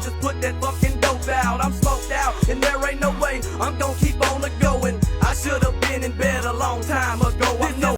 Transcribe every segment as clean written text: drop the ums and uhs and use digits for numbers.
just put that fucking dope out. I'm smoked out, and there ain't no way I'm gonna keep on going. I should have been in bed a long time ago. I know.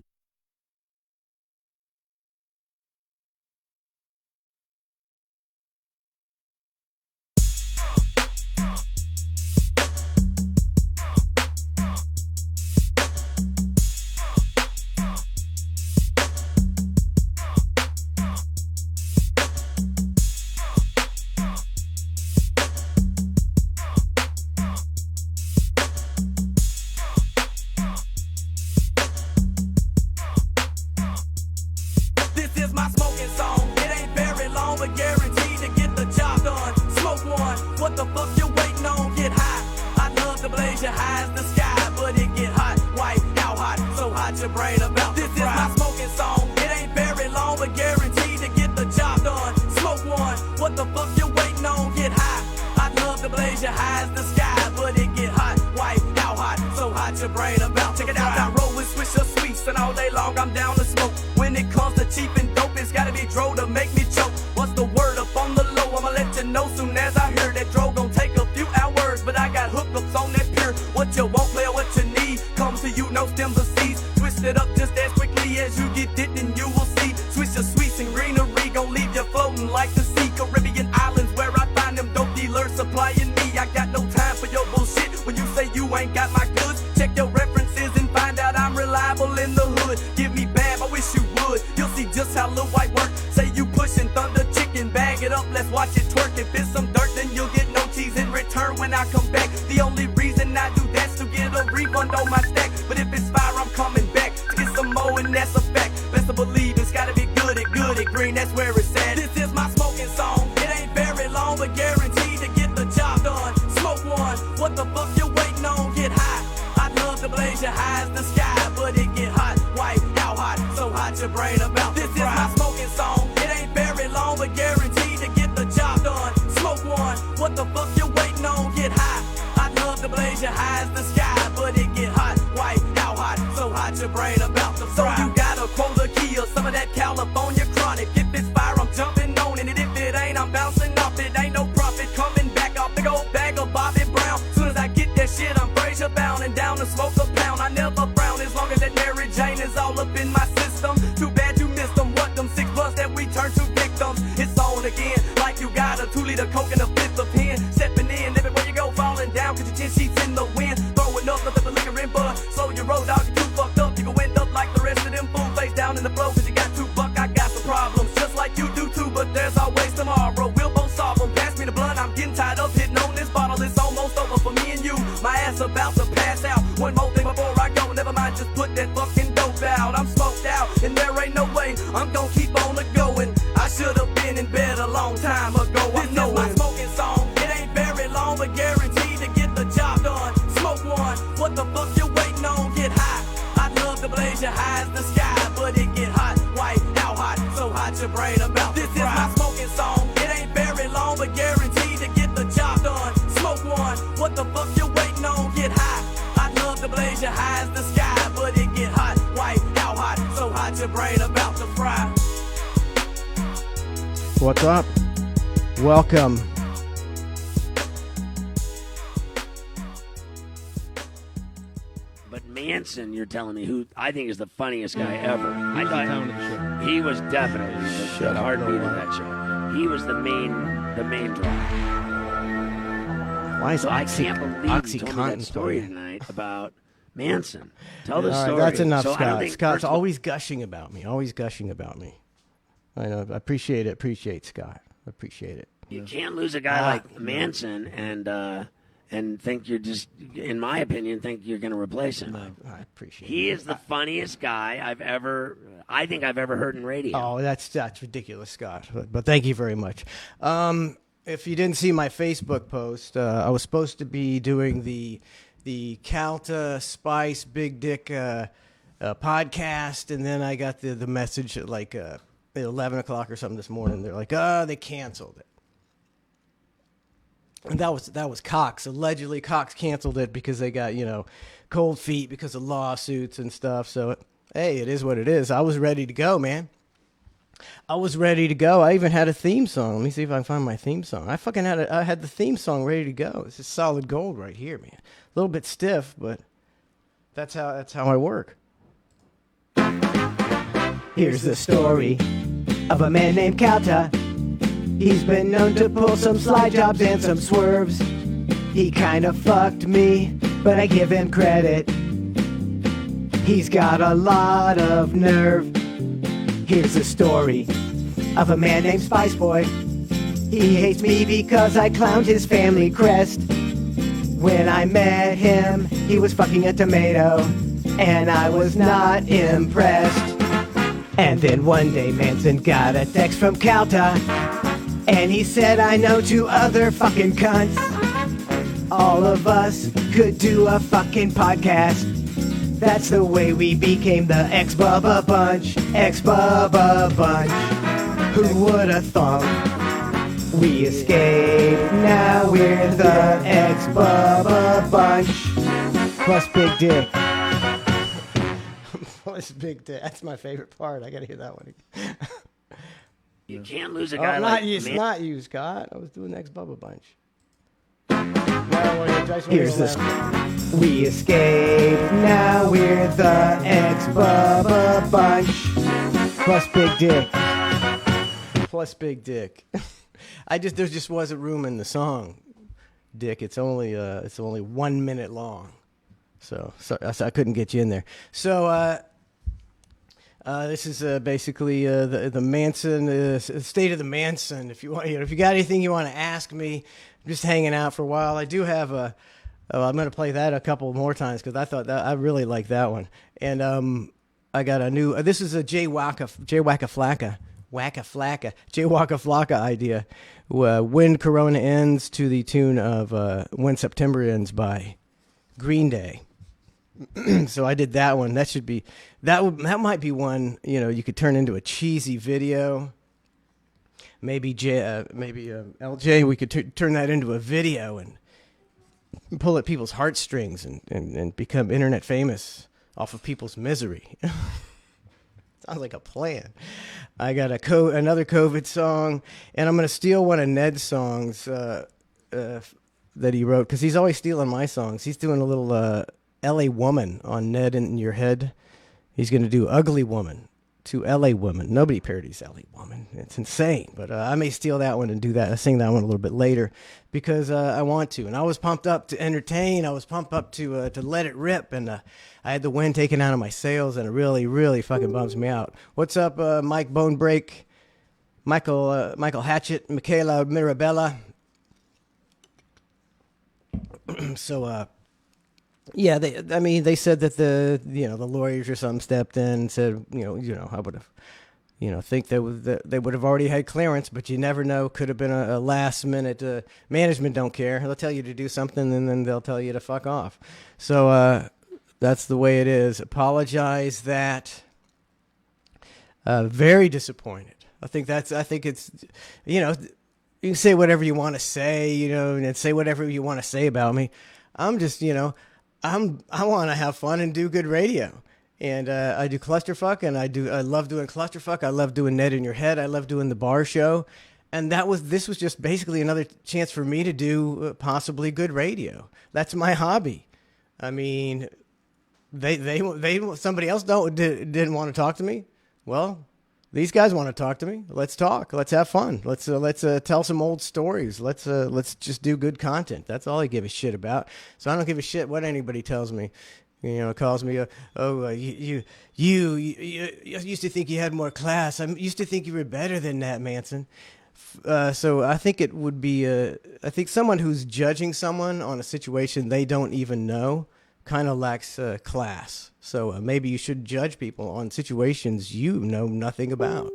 What's up? Welcome. But Manson, you're telling me, who I think is the funniest guy ever. I thought he was definitely the heartbeat of that show. He was the main draw. Why is I can't believe you told me that story tonight about Manson. Tell the story. That's enough, so Scott. Scott's always gushing about me. I know. I appreciate it. Appreciate Scott. I appreciate it. You can't lose a guy like Manson and think you're just, in my opinion, think you're going to replace him. I appreciate it. He is the funniest guy I've ever heard in radio. Oh, that's ridiculous, Scott. But thank you very much. If you didn't see my Facebook post, I was supposed to be doing the Calta Spice Big Dick podcast, and then I got the message at like at 11 o'clock or something this morning. They're like, they canceled it. And that was Cox. Allegedly, Cox canceled it because they got, cold feet because of lawsuits and stuff. So, hey, it is what it is. I was ready to go, man. I was ready to go. I even had a theme song. Let me see if I can find my theme song. I had the theme song ready to go. This is solid gold right here, man. A little bit stiff, but that's how I work. Here's the story of a man named Calta. He's been known to pull some slide jobs and some swerves. He kind of fucked me, but I give him credit. He's got a lot of nerve. Here's the story of a man named Spice Boy. He hates me because I clowned his family crest. When I met him, he was fucking a tomato, and I was not impressed. And then one day Manson got a text from Calta, and he said, I know 2 other fucking cunts. All of us could do a fucking podcast. That's the way we became the Ex-Bubba Bunch. Ex-Bubba Bunch. Who would have thought? We escaped, now we're the Ex-Bubba Bunch. Plus Big Dick. Plus Big Dick. That's my favorite part. I gotta hear that one again. You can't lose a guy like It's not you, Scott. I was doing the Ex-Bubba Bunch. Here's the we escaped, now we're the Ex-Bubba Bunch. Plus Big Dick. Plus Big Dick. There just wasn't room in the song, Dick. It's only 1 minute long. So I couldn't get you in there. So this is basically the Manson, State of the Manson. If you want, if you got anything you want to ask me, I'm just hanging out for a while. I do have I'm going to play that a couple more times because I thought that I really like that one. And I got a new. This is a Jay Waka Flocka idea. When Corona Ends, to the tune of When September Ends by Green Day. So I did that one. That should be that might be one you could turn into a cheesy video. Maybe LJ, we could turn that into a video and pull at people's heartstrings and become internet famous off of people's misery. Sounds like a plan. I got another COVID song, and I'm going to steal one of Ned's songs that he wrote, because he's always stealing my songs. He's doing a little L.A. Woman on Ned in Your Head. He's going to do Ugly Woman to L.A. Woman. Nobody parodies L.A. Woman. It's insane. But I may steal that one and do that. I'll sing that one a little bit later because I want to. And I was pumped up to entertain. I was pumped up to let it rip. And I had the wind taken out of my sails, and it really, really fucking bums me out. What's up, Mike Bonebreak, Michael Hatchett, Michaela Mirabella? So, yeah, they said that the lawyers or something stepped in and said, I would have, think they would have already had clearance, but you never know. Could have been a last minute. Management don't care. They'll tell you to do something, and then they'll tell you to fuck off. So that's the way it is. Apologize that. Very disappointed. I think it's, you can say whatever you want to say, and say whatever you want to say about me. I'm just, I want to have fun and do good radio. And I do Clusterfuck, and I love doing Clusterfuck. I love doing Ned in Your Head. I love doing the bar show. And this was just basically another chance for me to do possibly good radio. That's my hobby. I mean, they somebody else didn't want to talk to me. Well, these guys want to talk to me. Let's talk. Let's have fun. Let's tell some old stories. Let's just do good content. That's all I give a shit about. So I don't give a shit what anybody tells me. Calls me, you used to think you had more class. I used to think you were better than that, Manson. So I think it would be, I think someone who's judging someone on a situation they don't even know kind of lacks class. So maybe you should judge people on situations you know nothing about.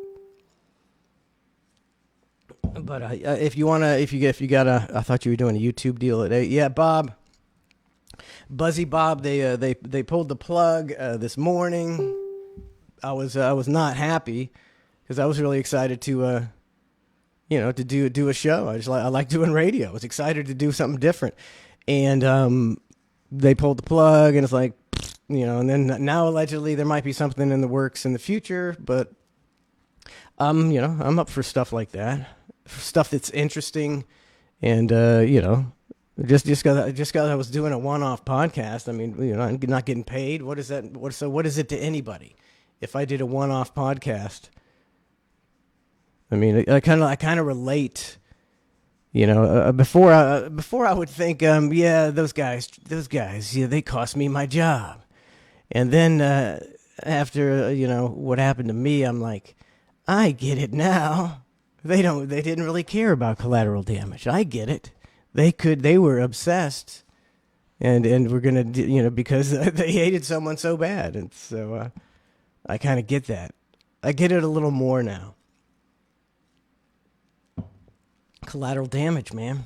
But I thought you were doing a YouTube deal at 8. Yeah, Bob. Buzzy Bob, they pulled the plug this morning. I was not happy because I was really excited to do a show. I like doing radio. I was excited to do something different, and they pulled the plug, and it's like, and then now allegedly there might be something in the works in the future, but I'm up for stuff like that, for stuff that's interesting, and just because I was doing a one-off podcast. I mean, I'm not getting paid. What is that? What is it to anybody? If I did a one-off podcast, I mean, I kind of relate. Before I would think, those guys, yeah, they cost me my job, and then after what happened to me, I'm like, I get it now. They didn't really care about collateral damage. I get it. They were obsessed, and we're gonna because they hated someone so bad, and so I kind of get that. I get it a little more now. Collateral damage, man.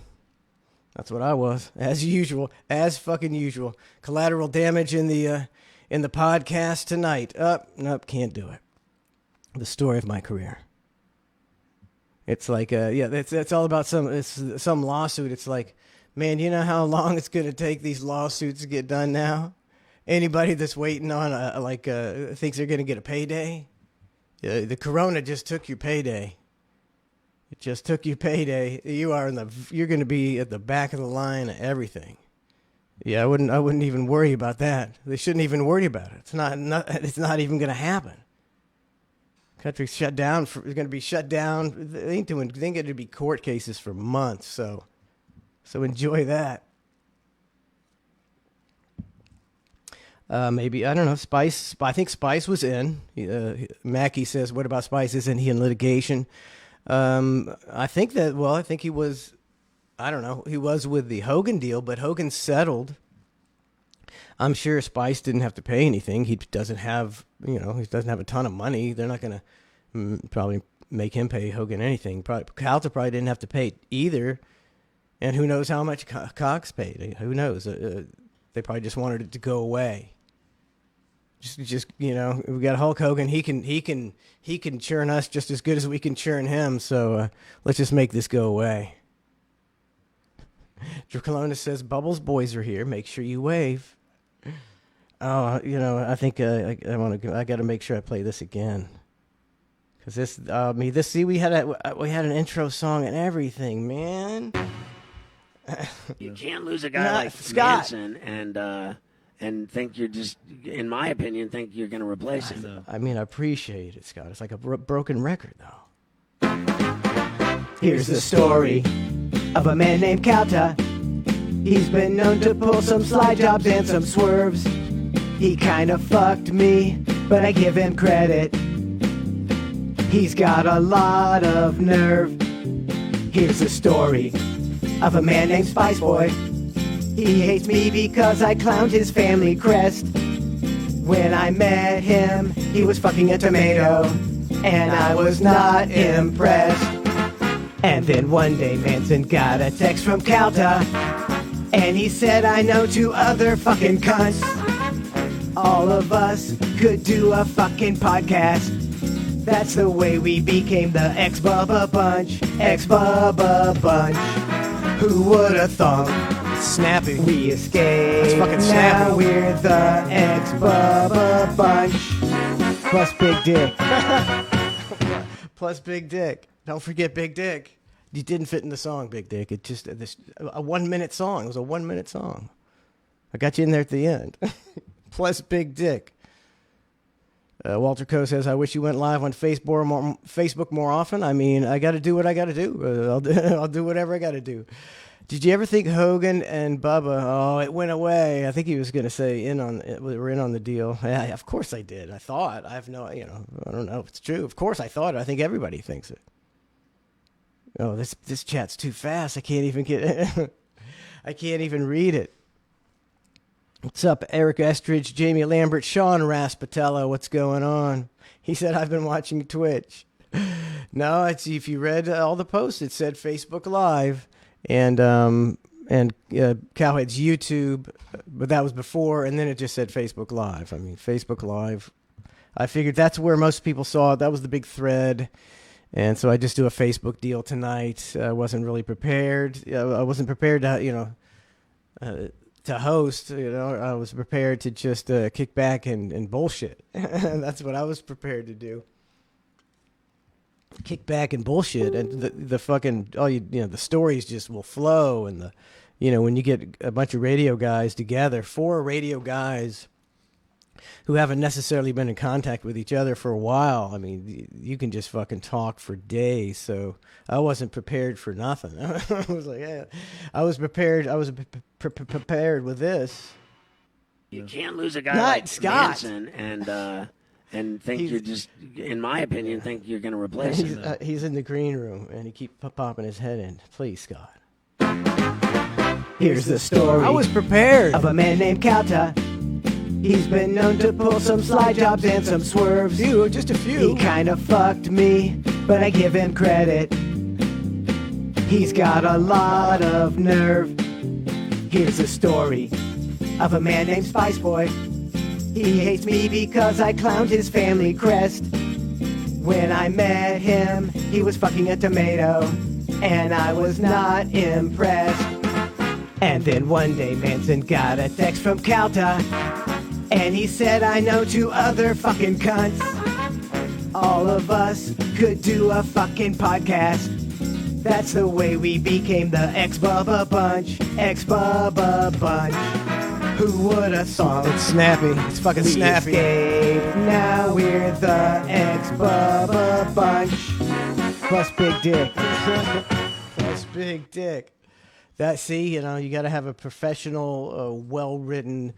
That's what I was, as usual, as fucking usual. Collateral damage in the podcast tonight. Nope, can't do it. The story of my career. It's like, it's all about some lawsuit. It's like, man, you know how long it's gonna take these lawsuits to get done now? Anybody that's waiting on thinks they're gonna get a payday. The corona just took your payday. It just took your payday. You're going to be at the back of the line of everything. Yeah, I wouldn't even worry about that. They shouldn't even worry about it. It's not even going to happen. Country's shut down. It's going to be shut down. They ain't going to be court cases for months. So enjoy that. Maybe, I don't know, Spice. I think Spice was in. Mackie says, what about Spice? Isn't he in litigation? I think he was, I don't know, he was with the Hogan deal, but Hogan settled. I'm sure Spice didn't have to pay anything. He doesn't have a ton of money. They're not going to probably make him pay Hogan anything. Calta probably didn't have to pay either. And who knows how much Cox paid? Who knows? They probably just wanted it to go away. Just we got Hulk Hogan. He can churn us just as good as we can churn him. So let's just make this go away. Drew Colonna says Bubbles boys are here. Make sure you wave. Oh, I think I got to make sure I play this again. Cause we had an intro song and everything, man. You can't lose a guy like Scott Manson and think you're just, in my opinion, think you're going to replace him. I mean, I appreciate it, Scott. It's like a broken record, though. Here's the story of a man named Calta. He's been known to pull some slide jobs and some swerves. He kind of fucked me, but I give him credit. He's got a lot of nerve. Here's the story of a man named Spice Boy. He hates me because I clowned his family crest. When I met him, he was fucking a tomato, and I was not impressed. And then one day Manson got a text from Calta, and he said, I know 2 other fucking cunts. All of us could do a fucking podcast. That's the way we became the X-Bubba Bunch. X-Bubba Bunch. Who would have thought? Snappy. We escaped. It's fucking snappy. Now we're the X-Bubba Bunch. Plus Big Dick. Plus Big Dick. Don't forget Big Dick. You didn't fit in the song, Big Dick. It just a 1-minute song. It was a 1-minute song. I got you in there at the end. Plus Big Dick. Walter Coe says, I wish you went live on Facebook more often. I mean, I got to do what I got to do. I'll do whatever I got to do. Did you ever think Hogan and Bubba, it went away? I think he was going to say we're in on the deal. Yeah, of course I did. I thought. I have no, I don't know if it's true. Of course I thought it. I think everybody thinks it. Oh, this chat's too fast. I can't even I can't even read it. What's up, Eric Estridge, Jamie Lambert, Sean Raspatello? What's going on? He said, I've been watching Twitch. No, if you read all the posts, it said Facebook Live and Cowhead's YouTube, but that was before, and then it just said Facebook Live. I mean, Facebook Live. I figured that's where most people saw it. That was the big thread. And so I just do a Facebook deal tonight. I wasn't really prepared. I wasn't prepared to, to host. I was prepared to just kick back and bullshit. That's what I was prepared to do. kick back and bullshit, and the fucking the stories just will flow, and when you get a bunch of radio guys together, 4 radio guys who haven't necessarily been in contact with each other for a while, I mean, you can just fucking talk for days. So I wasn't prepared for nothing. I was like, yeah, I was prepared. I was prepared with this. You can't lose a guy Not like Scott. Manson and think you're just, in my opinion, think you're going to replace him. He's in the green room, and he keeps popping his head in. Please, Scott. Here's the story. I was prepared. Of a man named Kauta. He's been known to pull some slide jobs and some swerves. Just a few. He kind of fucked me, but I give him credit. He's got a lot of nerve. Here's the story of a man named Spice Boy. He hates me because I clowned his family crest. When I met him, he was fucking a tomato, and I was not impressed. And then one day Manson got a text from Kauta, and he said, I know 2 other fucking cunts. All of us could do a fucking podcast. That's the way we became the X-Bubba Bunch. X-Bubba Bunch. Who would have thought? It's snappy. It's fucking snappy. Escaped. Now we're the X-Bubba Bunch. Plus Big Dick. Plus Big Dick. You got to have a professional, well-written,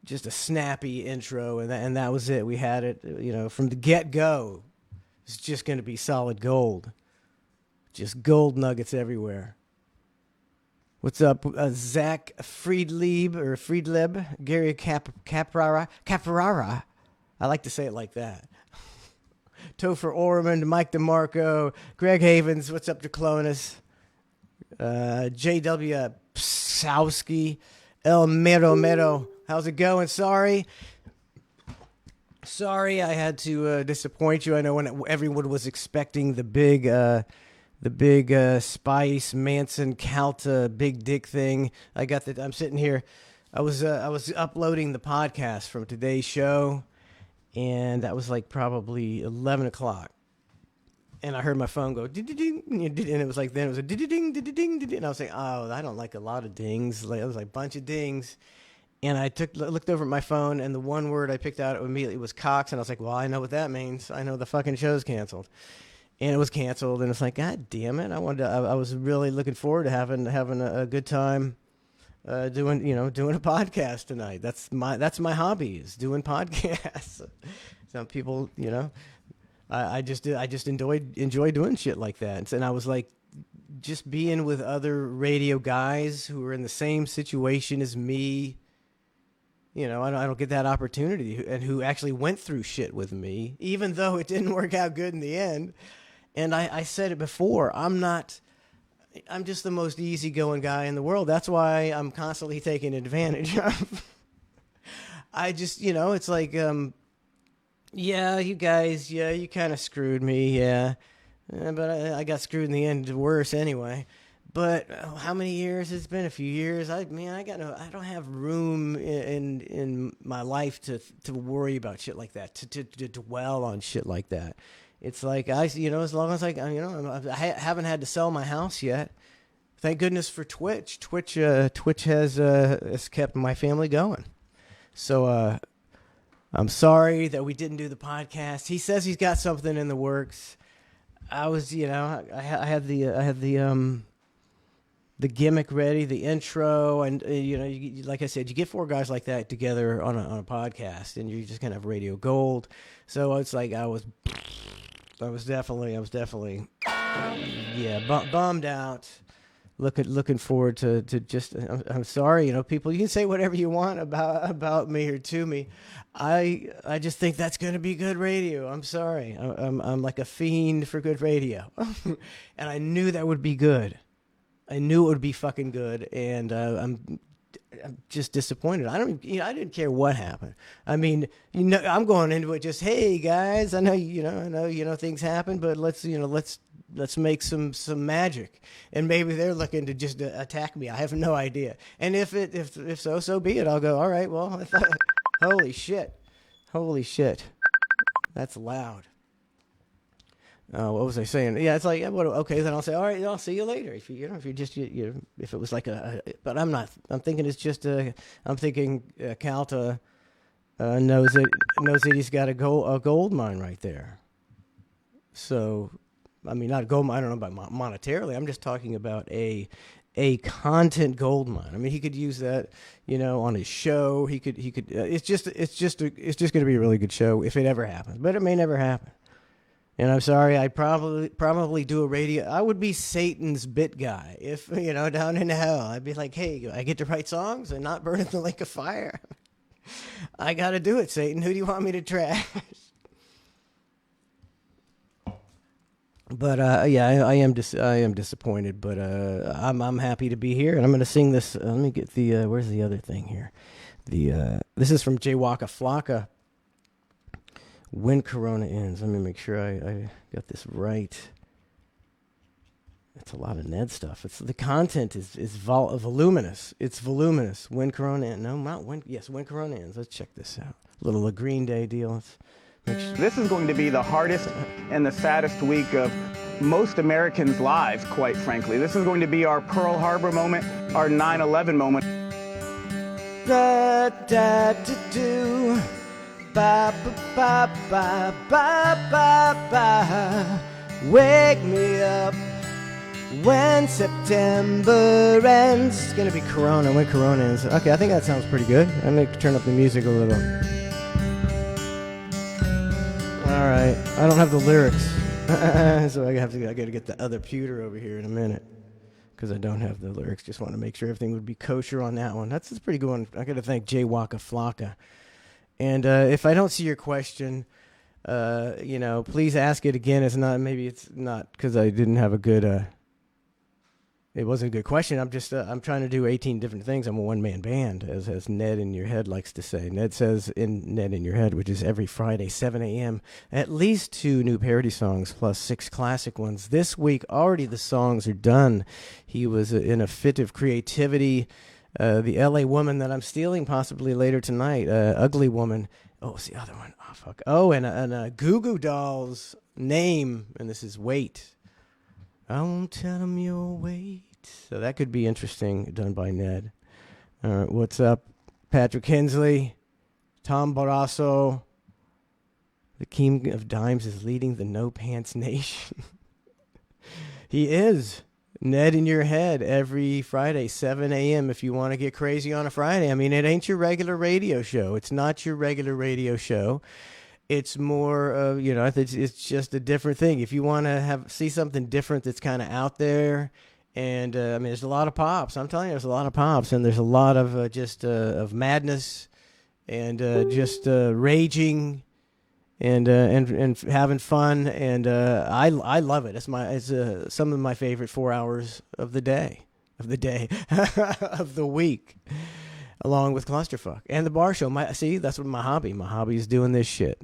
just a snappy intro, and that was it. We had it, from the get-go. It's just going to be solid gold. Just gold nuggets everywhere. What's up, Zach Friedleb, Gary Caprara. I like to say it like that. Topher Ormond, Mike DeMarco, Greg Havens. What's up, Declonus? J.W. Psowski, El Mero. How's it going? Sorry I had to disappoint you. I know when everyone was expecting the big Spice Manson Kauta Big Dick thing. I'm sitting here. I was uploading the podcast from today's show, and that was like probably 11 o'clock. And I heard my phone go ding, and it was like, then it was a ding, and I was like, oh, I don't like a lot of dings. Like, it was like a bunch of dings. And I looked over at my phone, and the one word I picked out immediately was Cox, and I was like, well, I know what that means. I know the fucking show's canceled. And it was canceled, and it's like, God damn it! I was really looking forward to having a good time doing a podcast tonight. That's my hobby, is doing podcasts. Some people, I just enjoy doing shit like that. And I was like, just being with other radio guys who are in the same situation as me. I don't get that opportunity, and who actually went through shit with me, even though it didn't work out good in the end. And I said it before, I'm just the most easygoing guy in the world. That's why I'm constantly taken advantage of. I just, it's like, yeah, you guys, you kind of screwed me, yeah. But I got screwed in the end worse anyway. But how many years? It's been a few years. I don't have room in my life to worry about shit like that, to dwell on shit like that. It's like, as long as I haven't had to sell my house yet. Thank goodness for Twitch. Twitch has kept my family going. So I'm sorry that we didn't do the podcast. He says he's got something in the works. I was, I had the gimmick ready, the intro, and like I said, you get 4 guys like that together on a podcast, and you're just gonna have radio gold. So it's like I was definitely bummed out. Looking forward to just. I'm sorry, people. You can say whatever you want about me or to me. I just think that's gonna be good radio. I'm sorry. I'm like a fiend for good radio, and I knew that would be good. I knew it would be fucking good, and I'm just disappointed. I didn't care what happened. I mean, I'm going into it just, hey guys, I know things happen, but let's make some magic, and maybe they're looking to just attack me. I have no idea, and if so be it. I'll go, all right, well, holy shit, that's loud. What was I saying? Yeah, it's like, yeah, okay, then I'll say, all right, I'll see you later. If if you're just, if it was like but I'm not. I'm thinking it's just I'm thinking Calta knows that he's got a gold mine right there. So, I mean, not a gold mine. I don't know about monetarily. I'm just talking about a content gold mine. I mean, he could use that, on his show. He could. It's just going to be a really good show if it ever happens, but it may never happen. And I'm sorry, I'd probably do a radio. I would be Satan's bit guy if, down in hell. I'd be like, hey, I get to write songs and not burn in the lake of fire. I got to do it, Satan. Who do you want me to trash? But yeah, I am disappointed. But I'm happy to be here, and I'm going to sing this. Let me get the where's the other thing here? This is from Jay Waka Flocka. When Corona Ends. Let me make sure I got this right. It's a lot of Ned stuff. The content is voluminous. It's voluminous. When Corona Ends. No, not when. Yes, When Corona Ends. Let's check this out. Little Green Day deal. Let's make sure. This is going to be the hardest and the saddest week of most Americans' lives, quite frankly. This is going to be our Pearl Harbor moment, our 9/11 moment. Da da da do. Ba ba ba ba ba ba ba. Wake me up when September ends. It's gonna be Corona. When Corona ends. Okay, I think that sounds pretty good. I'm gonna turn up the music a little. All right, I don't have the lyrics, so I gotta get the other pewter over here in a minute because I don't have the lyrics. Just want to make sure everything would be kosher on that one. That's a pretty good one. I gotta thank Jay Waka Flocka. And if I don't see your question, please ask it again. Maybe it's not because I didn't have a good. It wasn't a good question. I'm trying to do 18 different things. I'm a one-man band, as Ned in Your Head likes to say. Ned says in Ned in Your Head, which is every Friday, 7 a.m. At least 2 new parody songs plus 6 classic ones. This week, already the songs are done. He was in a fit of creativity. The L.A. Woman that I'm stealing possibly later tonight, Ugly Woman. Oh, what's the other one? Oh, fuck. Oh, and a Goo Goo Doll's name, and this is Wait. I won't tell him you'll wait. So that could be interesting, done by Ned. All right, what's up? Patrick Hensley, Tom Barrasso. The King of Dimes is leading the No Pants Nation. He is. Ned in Your Head every Friday, 7 a.m. if you want to get crazy on a Friday. I mean, it ain't your regular radio show. It's not your regular radio show. It's more, it's just a different thing. If you want to see something different that's kind of out there, and I mean, there's a lot of pops. I'm telling you, there's a lot of pops, and there's a lot of of madness and just raging. And having fun, and I love it. It's some of my favorite 4 hours of the day, of the week, along with Clusterfuck and the Bar Show. That's what my hobby. My hobby is doing this shit.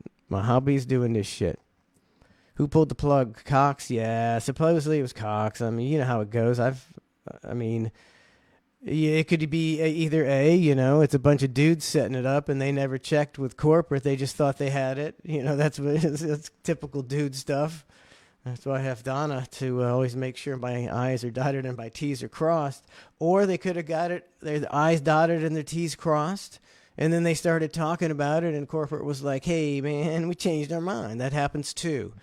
Who pulled the plug? Cox. Yeah, supposedly it was Cox. I mean, you know how it goes. Yeah, it could be either it's a bunch of dudes setting it up and they never checked with corporate. They just thought they had it. That's typical dude stuff. That's why I have Donna to always make sure my I's are dotted and my T's are crossed. Or they could have got it, their I's dotted and their T's crossed. And then they started talking about it and corporate was like, hey, man, we changed our mind. That happens too.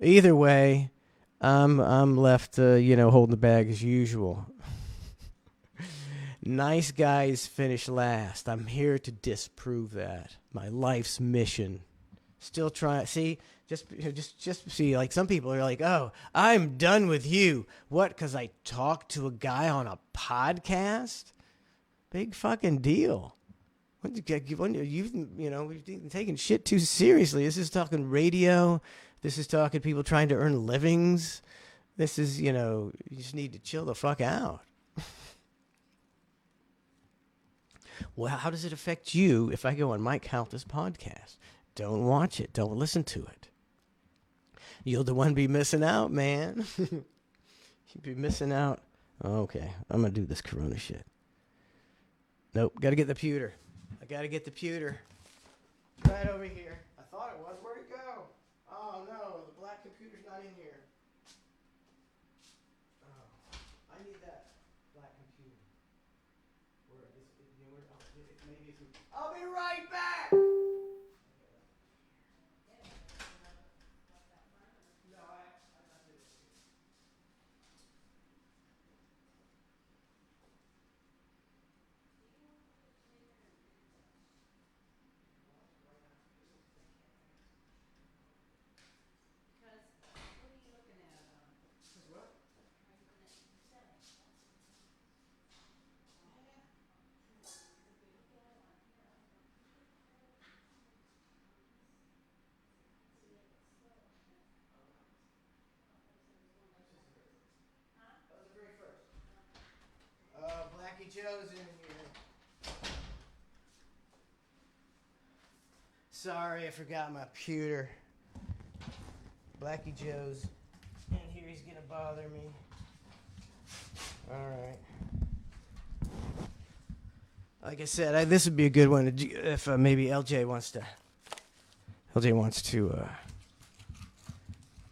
Either way, I'm left, holding the bag as usual. Nice guys finish last. I'm here to disprove that. My life's mission. Still trying. See, just see. Like some people are like, "Oh, I'm done with you." What? Because I talked to a guy on a podcast? Big fucking deal. We've been taking shit too seriously. This is talking radio. This is talking people trying to earn livings. This is, you just need to chill the fuck out. Well, how does it affect you if I go on Mike Halta's podcast? Don't watch it. Don't listen to it. You'll the one be missing out, man. You'll be missing out. Okay, I'm going to do this Corona shit. Nope, got to get the pewter. I got to get the pewter. It's right over here. I thought it was. Where'd it go? Oh, no, the black computer's not on in here. Oh, I need that black computer. Where is it? Maybe it's. I'll be right back. No, I did it. Blackie Joe's in here. Sorry, I forgot my computer. Blackie Joe's in here. He's gonna bother me. All right. Like I said, this would be a good one if maybe LJ wants to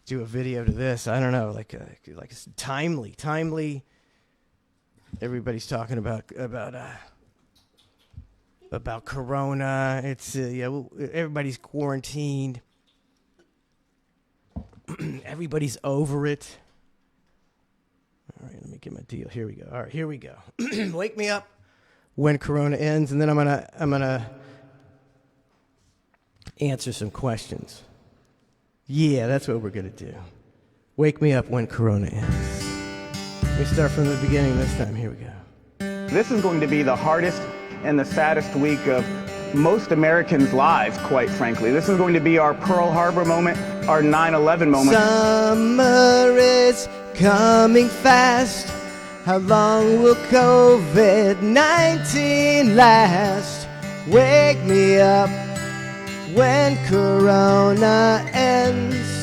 do a video to this. I don't know, like timely. Everybody's talking about Corona. It's everybody's quarantined. Everybody's over it. All right, let me get my deal. Here we go. All right, here we go. Wake me up when Corona ends, and then I'm gonna answer some questions. Yeah, that's what we're gonna do. Wake me up when Corona ends. We start from the beginning this time. Here we go. This is going to be the hardest and the saddest week of most Americans' lives, quite frankly. This is going to be our Pearl Harbor moment, our 9/11 moment. Summer is coming fast. How long will COVID-19 last? Wake me up when Corona ends.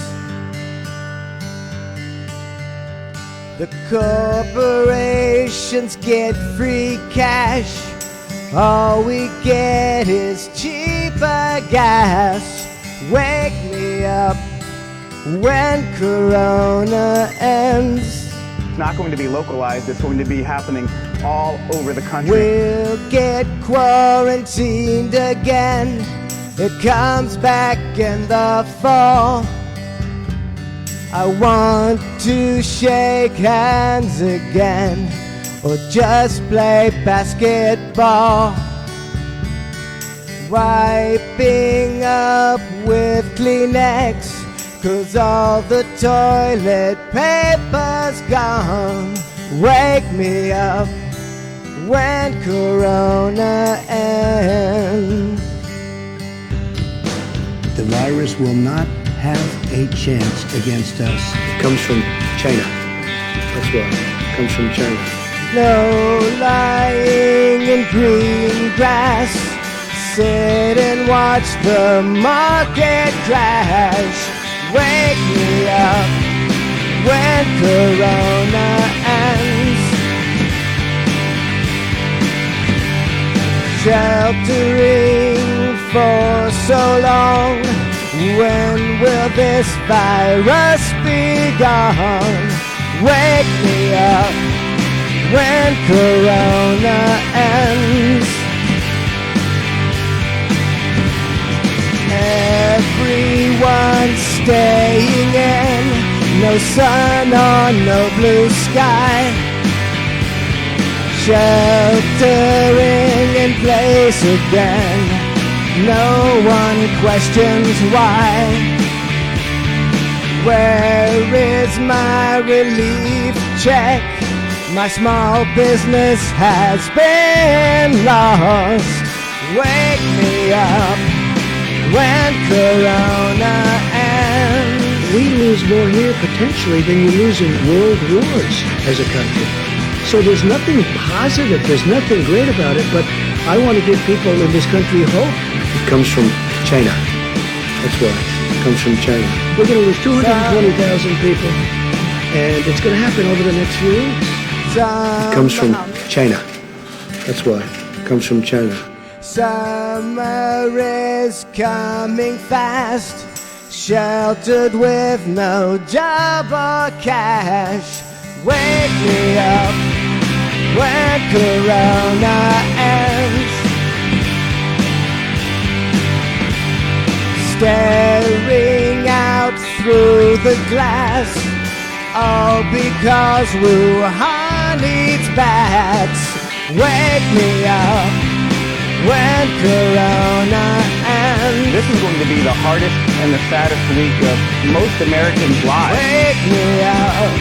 The corporations get free cash. All we get is cheaper gas. Wake me up when Corona ends. It's not going to be localized. It's going to be happening all over the country. We'll get quarantined again. It comes back in the fall. I want to shake hands again, or just play basketball. Wiping up with Kleenex, 'cause all the toilet paper's gone. Wake me up when Corona ends. The virus will not have a chance against us. It comes from China. That's why. It comes from China. No lying in green grass. Sit and watch the market crash. Wake me up when Corona ends. Sheltering for so long. When will this virus be gone? Wake me up when Corona ends. Everyone's staying in. No sun or no blue sky. Sheltering in place again. No one questions why. Where is my relief check? My small business has been lost. Wake me up when Corona ends. We lose more here potentially than you lose in world wars as a country. So there's nothing positive, there's nothing great about it, but I want to give people in this country hope. It comes from China. That's why. It comes from China. We're going to lose 220,000 people, and it's going to happen over the next few weeks. It comes from China. That's why. It comes from China. Summer is coming fast. sheltered with no job or cash. Wake me up when Corona ends. Staring out through the glass, all because Wuhan needs bats. Wake me up when Corona ends. This is going to be the hardest and the saddest week of most Americans' lives. Wake me up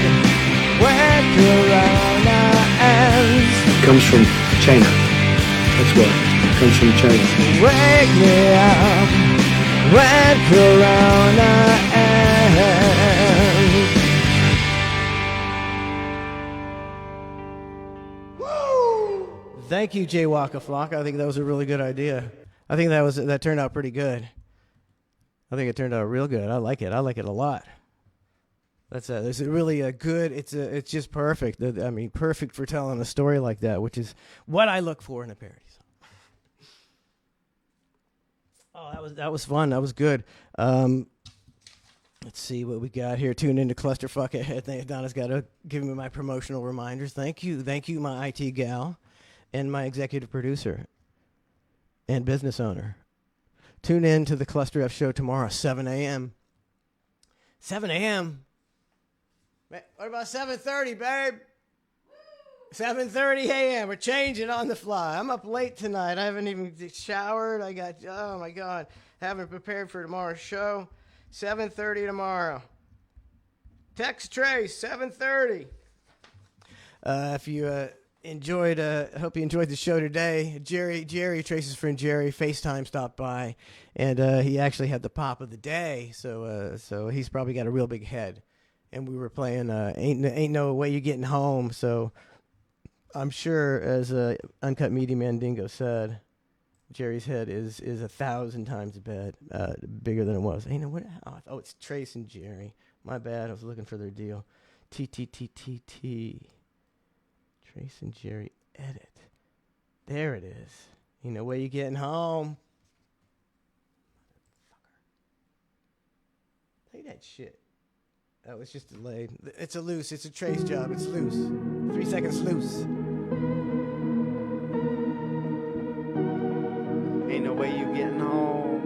when Corona ends. It comes from China. That's why. It comes from China. Wake me up when Corona ends. Woo! Thank you, Jay Waka Flock. I think that was a really good idea. I think that turned out pretty good. I think it turned out real good. I like it. I like it a lot. That's really a good. It's just perfect. I mean, perfect for telling a story like that, which is what I look for in a parody song. Oh, that was fun. That was good. Let's see what we got here. Tune into Clusterfuck ahead. Donna's got to give me my promotional reminders. Thank you, my IT gal, and my executive producer and business owner. Tune in to the Cluster F show tomorrow, 7 a.m. 7 a.m. What about 7:30, babe? 7:30 a.m. We're changing on the fly. I'm up late tonight. I haven't even showered. Oh my God, haven't prepared for tomorrow's show. 7:30 tomorrow. Text Trace, 7:30. If you enjoyed, hope you enjoyed the show today. Jerry, Trace's friend Jerry, FaceTime stopped by, and he actually had the pop of the day. So he's probably got a real big head. And we were playing Ain't No Way You Getting Home. So I'm sure, as Uncut Media Man Dingo said, Jerry's head is 1,000 times bigger than it was. Ain't no what? Oh, it's Trace and Jerry. My bad. I was looking for their deal. T. Trace and Jerry edit. There it is. Ain't no way you getting home. Play that shit. Oh, it's just delayed. It's a Trace job. It's loose. 3 seconds loose. Ain't no way you getting home.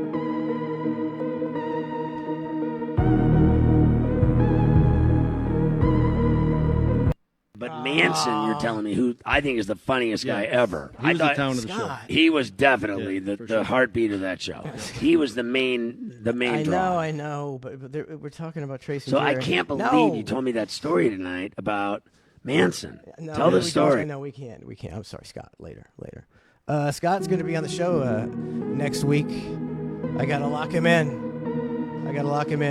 But Manson, you're telling me, who I think is the funniest guy ever. He was the town of the show. He was definitely the heartbeat of that show. He was the main draw. I know, but we're talking about Tracy. So I can't believe you told me that story tonight about Manson. Tell the story. No, we can't. I'm sorry, Scott. Later. Scott's going to be on the show next week. I got to lock him in.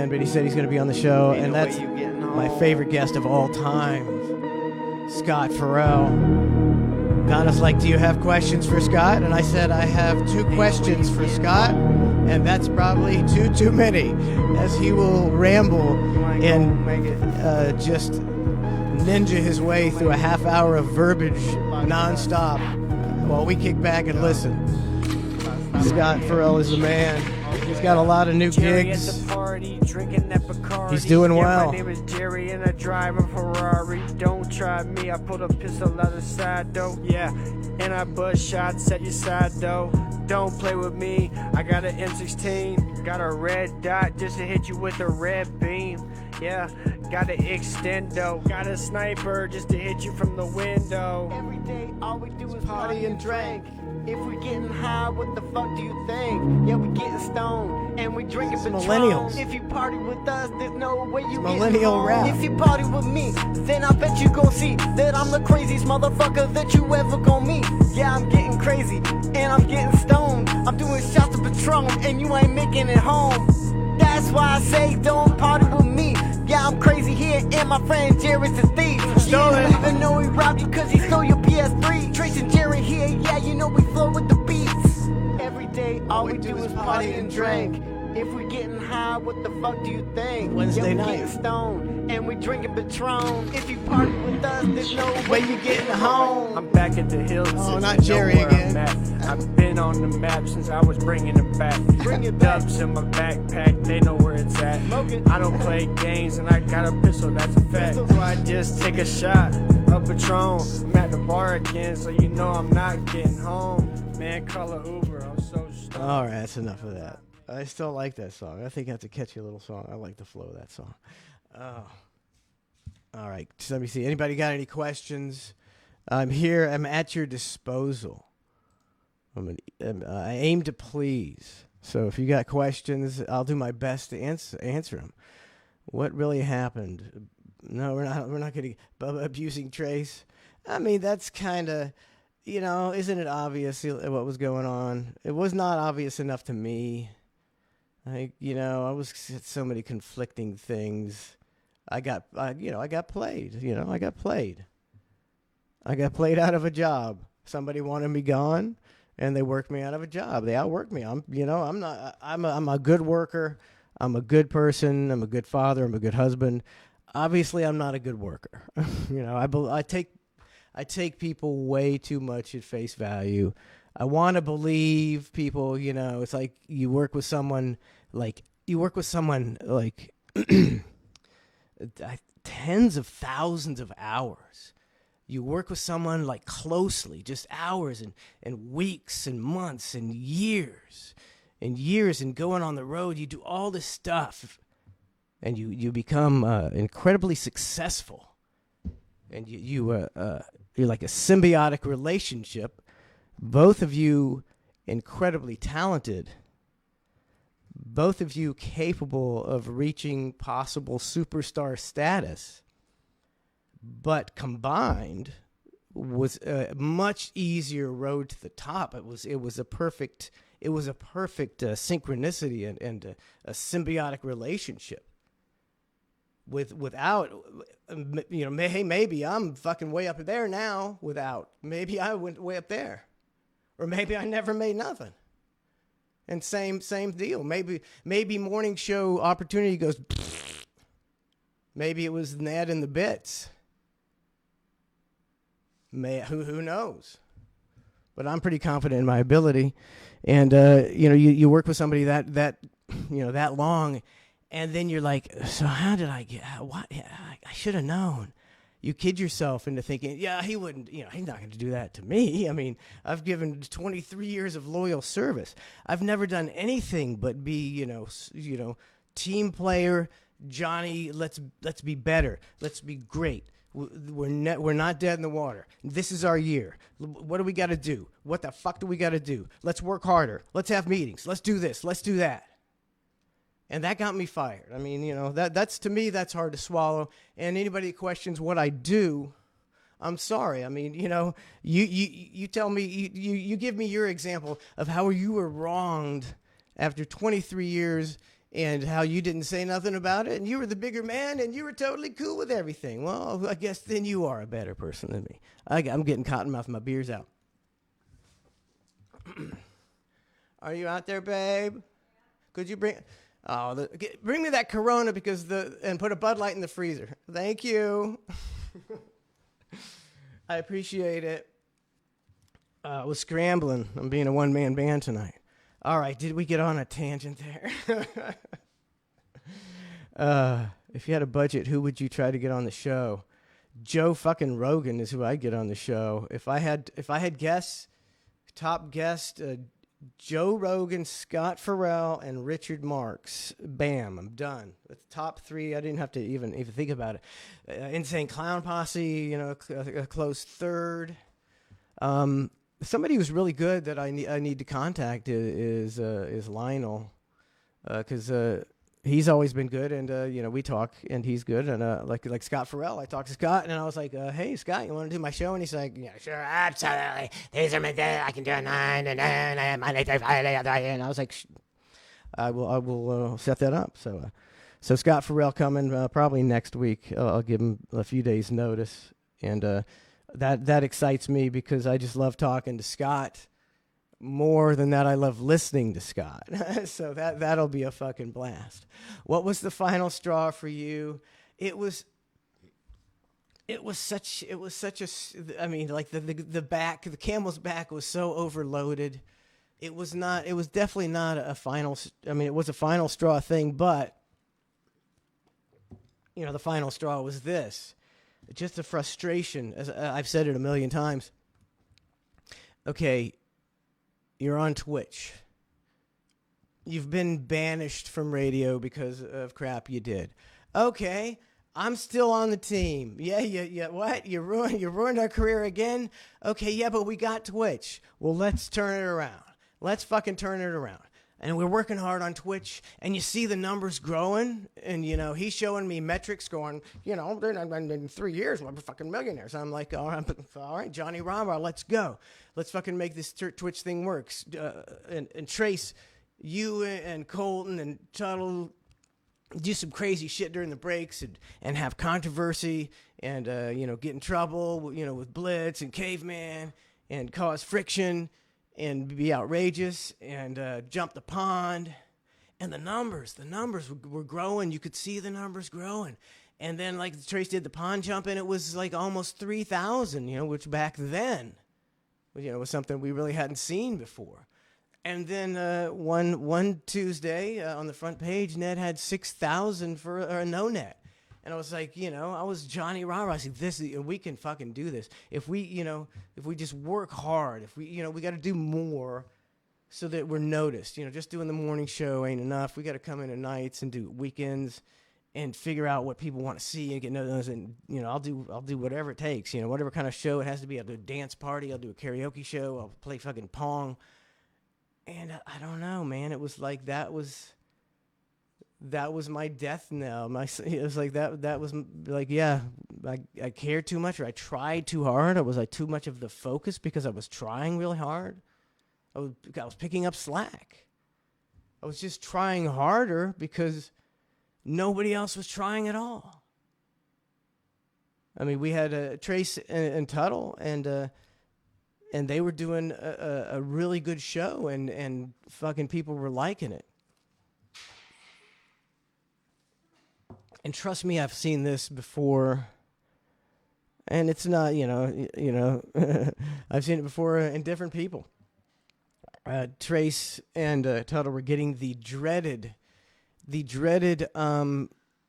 But he said he's going to be on the show, and that's my favorite guest of all time. Scott Farrell. Donna's like, do you have questions for Scott? And I said, I have 2 questions for Scott, and that's probably too many, as he will ramble and just ninja his way through a half hour of verbiage nonstop while we kick back and listen. Scott Farrell is the man. He's got a lot of new gigs. He's doing well. My name is Jerry and I drive a Ferrari. Don't try me, I pulled a pistol out the side though. Yeah, and I bust shots at your side though. Don't play with me, I got an M16. Got a red dot just to hit you with a red beam. Yeah, got an extendo. Got a sniper just to hit you from the window. Every day all we do is party and drink. If we getting high, what the fuck do you think? Yeah, we getting stoned and we drinking Patron. Millennials. If you party with us, there's no way you millennial rap. If you party with me, then I bet you gon' see that I'm the craziest motherfucker that you ever gon' meet. Yeah, I'm getting crazy and I'm getting stoned. I'm doing shots of Patron and you ain't making it home. That's why I say don't party with me. Yeah, I'm crazy here and my friend Jerry's a thief. You don't even know he robbed you cause he stole your PS3. Trace and Jerry here, yeah, you know we flow with the beats. Every day all we do is party and drink. If we getting high, what the fuck do you think? Wednesday night. Getting stoned and we drinking Patron. If you party with us, there's no way you getting home. I'm back at the hills. Oh, not Jerry again. I've been on the map since I was bringing it back. Bring it back. Dubs in my backpack, they know where it's at. I don't play games and I got a pistol, that's a fact. So I just take a shot of Patron. I'm at the bar again, so you know I'm not getting home. Man, call a Uber, I'm so stoned. All right, that's enough of that. I still like that song. I think that's a catchy little song. I like the flow of that song. Oh. All right, so let me see. Anybody got any questions? I'm here. I'm at your disposal. I aim to please. So if you got questions, I'll do my best to answer them. What really happened? No, we're not going to abusing Trace. I mean, that's kind of, isn't it obvious what was going on? It was not obvious enough to me. I was at so many conflicting things. I got played. I got played. I got played out of a job. Somebody wanted me gone, and they worked me out of a job. They outworked me. I'm a good worker. I'm a good person. I'm a good father. I'm a good husband. Obviously, I'm not a good worker. I take people way too much at face value. I want to believe people. It's like you work with someone like tens of thousands of hours. You work with someone like closely, just hours and weeks and months and years and going on the road. You do all this stuff and you become incredibly successful. And you're like a symbiotic relationship. Both of you incredibly talented. Both of you capable of reaching possible superstar status. But combined was a much easier road to the top. It was a perfect synchronicity and a symbiotic relationship. Without, hey, maybe I'm fucking way up there now. Maybe I went way up there, or maybe I never made nothing. And same deal. Maybe morning show opportunity goes. Maybe it was Ned and the Bits. Who knows? But I'm pretty confident in my ability, and you work with somebody that long, and then you're like, so how did I get? What? I should have known. You kid yourself into thinking, yeah, he wouldn't. He's not going to do that to me. I mean, I've given 23 years of loyal service. I've never done anything but be, team player. Johnny, let's be better. Let's be great. We're not dead in the water. This is our year. What do we got to do? What the fuck do we got to do? Let's work harder. Let's have meetings. Let's do this. Let's do that. And that got me fired. I mean, that's to me, that's hard to swallow. And anybody that questions what I do, I'm sorry. I mean, you tell me, you give me your example of how you were wronged after 23 years and how you didn't say nothing about it, and you were the bigger man, and you were totally cool with everything. Well, I guess then you are a better person than me. I'm getting cottonmouth, my beer's out. Are you out there, babe? Could you bring me that Corona and put a Bud Light in the freezer. Thank you. I appreciate it. I was scrambling. I'm being a one-man band tonight. All right, did we get on a tangent there? If you had a budget, who would you try to get on the show? Joe fucking Rogan is who I'd get on the show. If I had guests, top guest, Joe Rogan, Scott Farrell, and Richard Marx. Bam, I'm done. That's top three. I didn't have to even think about it. Insane Clown Posse, a close third. Somebody who's really good that I need to contact is Lionel, because he's always been good, and we talk, and he's good, and like Scott Farrell, I talked to Scott, and I was like, hey Scott, you want to do my show? And he's like, yeah, sure, absolutely. These are my days. I can do 9 to 9. I have Monday through Friday, and I was like, I will set that up. So Scott Farrell coming probably next week. I'll give him a few days notice, and that excites me because I just love talking to Scott. More than that, I love listening to Scott. So that'll be a fucking blast. What was the final straw for you? It was It was such a, I mean, like the camel's back was so overloaded. It was definitely not a final, I mean, it was a final straw thing, but, you know, the final straw was this. Just the frustration, as I've said it a million times. Okay, you're on Twitch. You've been banished from radio because of crap you did. Okay, I'm still on the team. Yeah. What? You ruined our career again? Okay, yeah, but we got Twitch. Well, let's turn it around. Let's fucking turn it around. And we're working hard on Twitch, and you see the numbers growing, and, you know, he's showing me metrics going, you know, in 3 years, we're fucking millionaires. I'm like, all right, Johnny Rama, let's go. Let's fucking make this Twitch thing work. And Trace, you and Colton and Tuttle do some crazy shit during the breaks and have controversy and, you know, get in trouble, you know, with Blitz and Caveman and cause friction and be outrageous and jump the pond. And the numbers were growing. You could see the numbers growing. And then, like, Trace did the pond jump, and it was like almost 3,000, you know, which back then, you know, was something we really hadn't seen before. And then one Tuesday on the front page, Ned had 6,000 for a no net. And I was like, you know, I was Johnny Rama. I said, we can fucking do this. If we just work hard, we got to do more so that we're noticed. You know, just doing the morning show ain't enough. We got to come in at nights and do weekends and figure out what people want to see and get noticed. And, you know, I'll do whatever it takes. You know, whatever kind of show it has to be. I'll do a dance party. I'll do a karaoke show. I'll play fucking Pong. And I don't know, man. It was like that was my death knell. It was like that was like, yeah, I cared too much, or I tried too hard, or was I too much of the focus because I was trying really hard? I was picking up slack. I was just trying harder because nobody else was trying at all. I mean, we had Trace and Tuttle, and they were doing a really good show, and fucking people were liking it. And trust me, I've seen this before, and it's not, you know, I've seen it before in different people. Trace and Tuttle were getting the dreaded,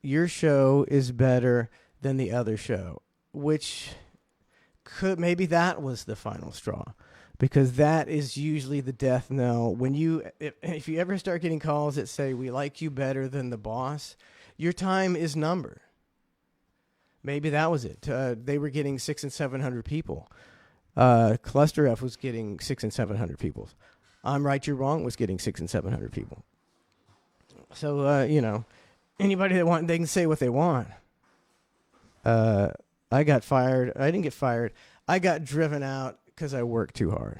your show is better than the other show, which maybe that was the final straw, because that is usually the death knell. When if you ever start getting calls that say, we like you better than the boss, your time is numbered. Maybe that was it. They were getting 600 and 700 people. Cluster F was getting 600 and 700 people. I'm Right, You're Wrong was getting 600 and 700 people. So, you know, anybody they can say what they want. I got fired. I didn't get fired. I got driven out because I worked too hard.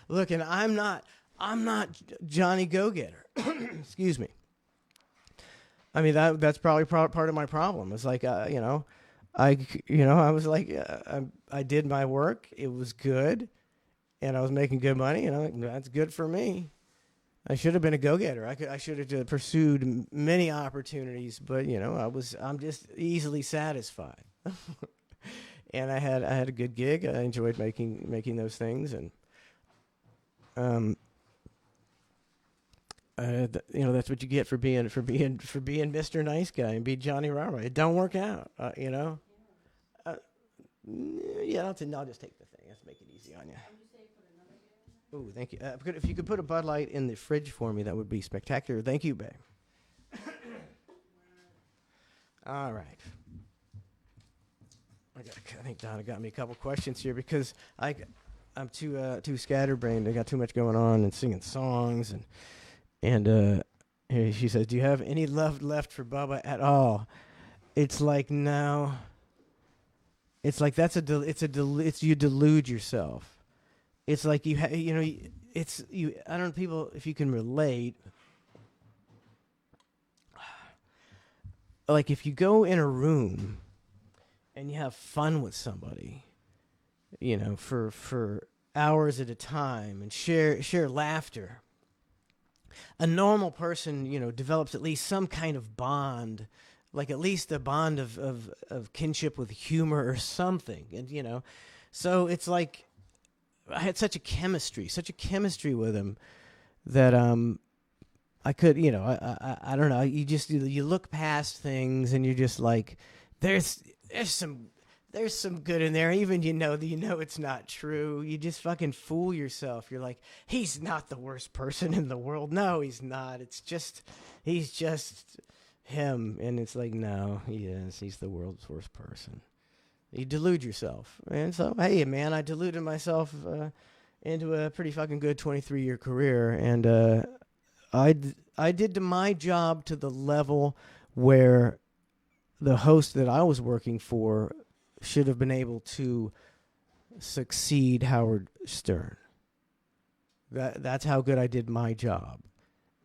Look, and I'm not Johnny Go-Getter. Excuse me. I mean, that's probably part of my problem. It's like, you know, I was like, I did my work. It was good, and I was making good money. You know, that's good for me. I should have been a go-getter. I should have pursued many opportunities, but, you know, I'm just easily satisfied. And I had a good gig. I enjoyed making those things, and you know, that's what you get for being Mr. Nice Guy and be Johnny Rama. It don't work out, you know. Yeah, I'll just take the thing. Let's make it easy on you. Ooh, thank you. If you could put a Bud Light in the fridge for me, that would be spectacular. Thank you, babe. All right. I think Donna got me a couple questions here because I'm too scatterbrained. I got too much going on and singing songs and she says, "Do you have any love left for Bubba at all?" It's like, no. It's like it's you delude yourself. It's like I don't know, people, if you can relate. Like if you go in a room and you have fun with somebody, you know, for hours at a time and share laughter, a normal person, you know, develops at least some kind of bond like at least a bond of kinship with humor or something. And, you know, so it's like I had such a chemistry with him that I could, you know, I don't know. You look past things and you're just like, there's some good in there. Even you know it's not true. You just fucking fool yourself. You're like, he's not the worst person in the world. No, he's not. He's just him. And it's like, no, he is. He's the world's worst person. You delude yourself. And so, hey, man, I deluded myself into a pretty fucking good 23-year career. And I did my job to the level where the host that I was working for should have been able to succeed Howard Stern. That's how good I did my job.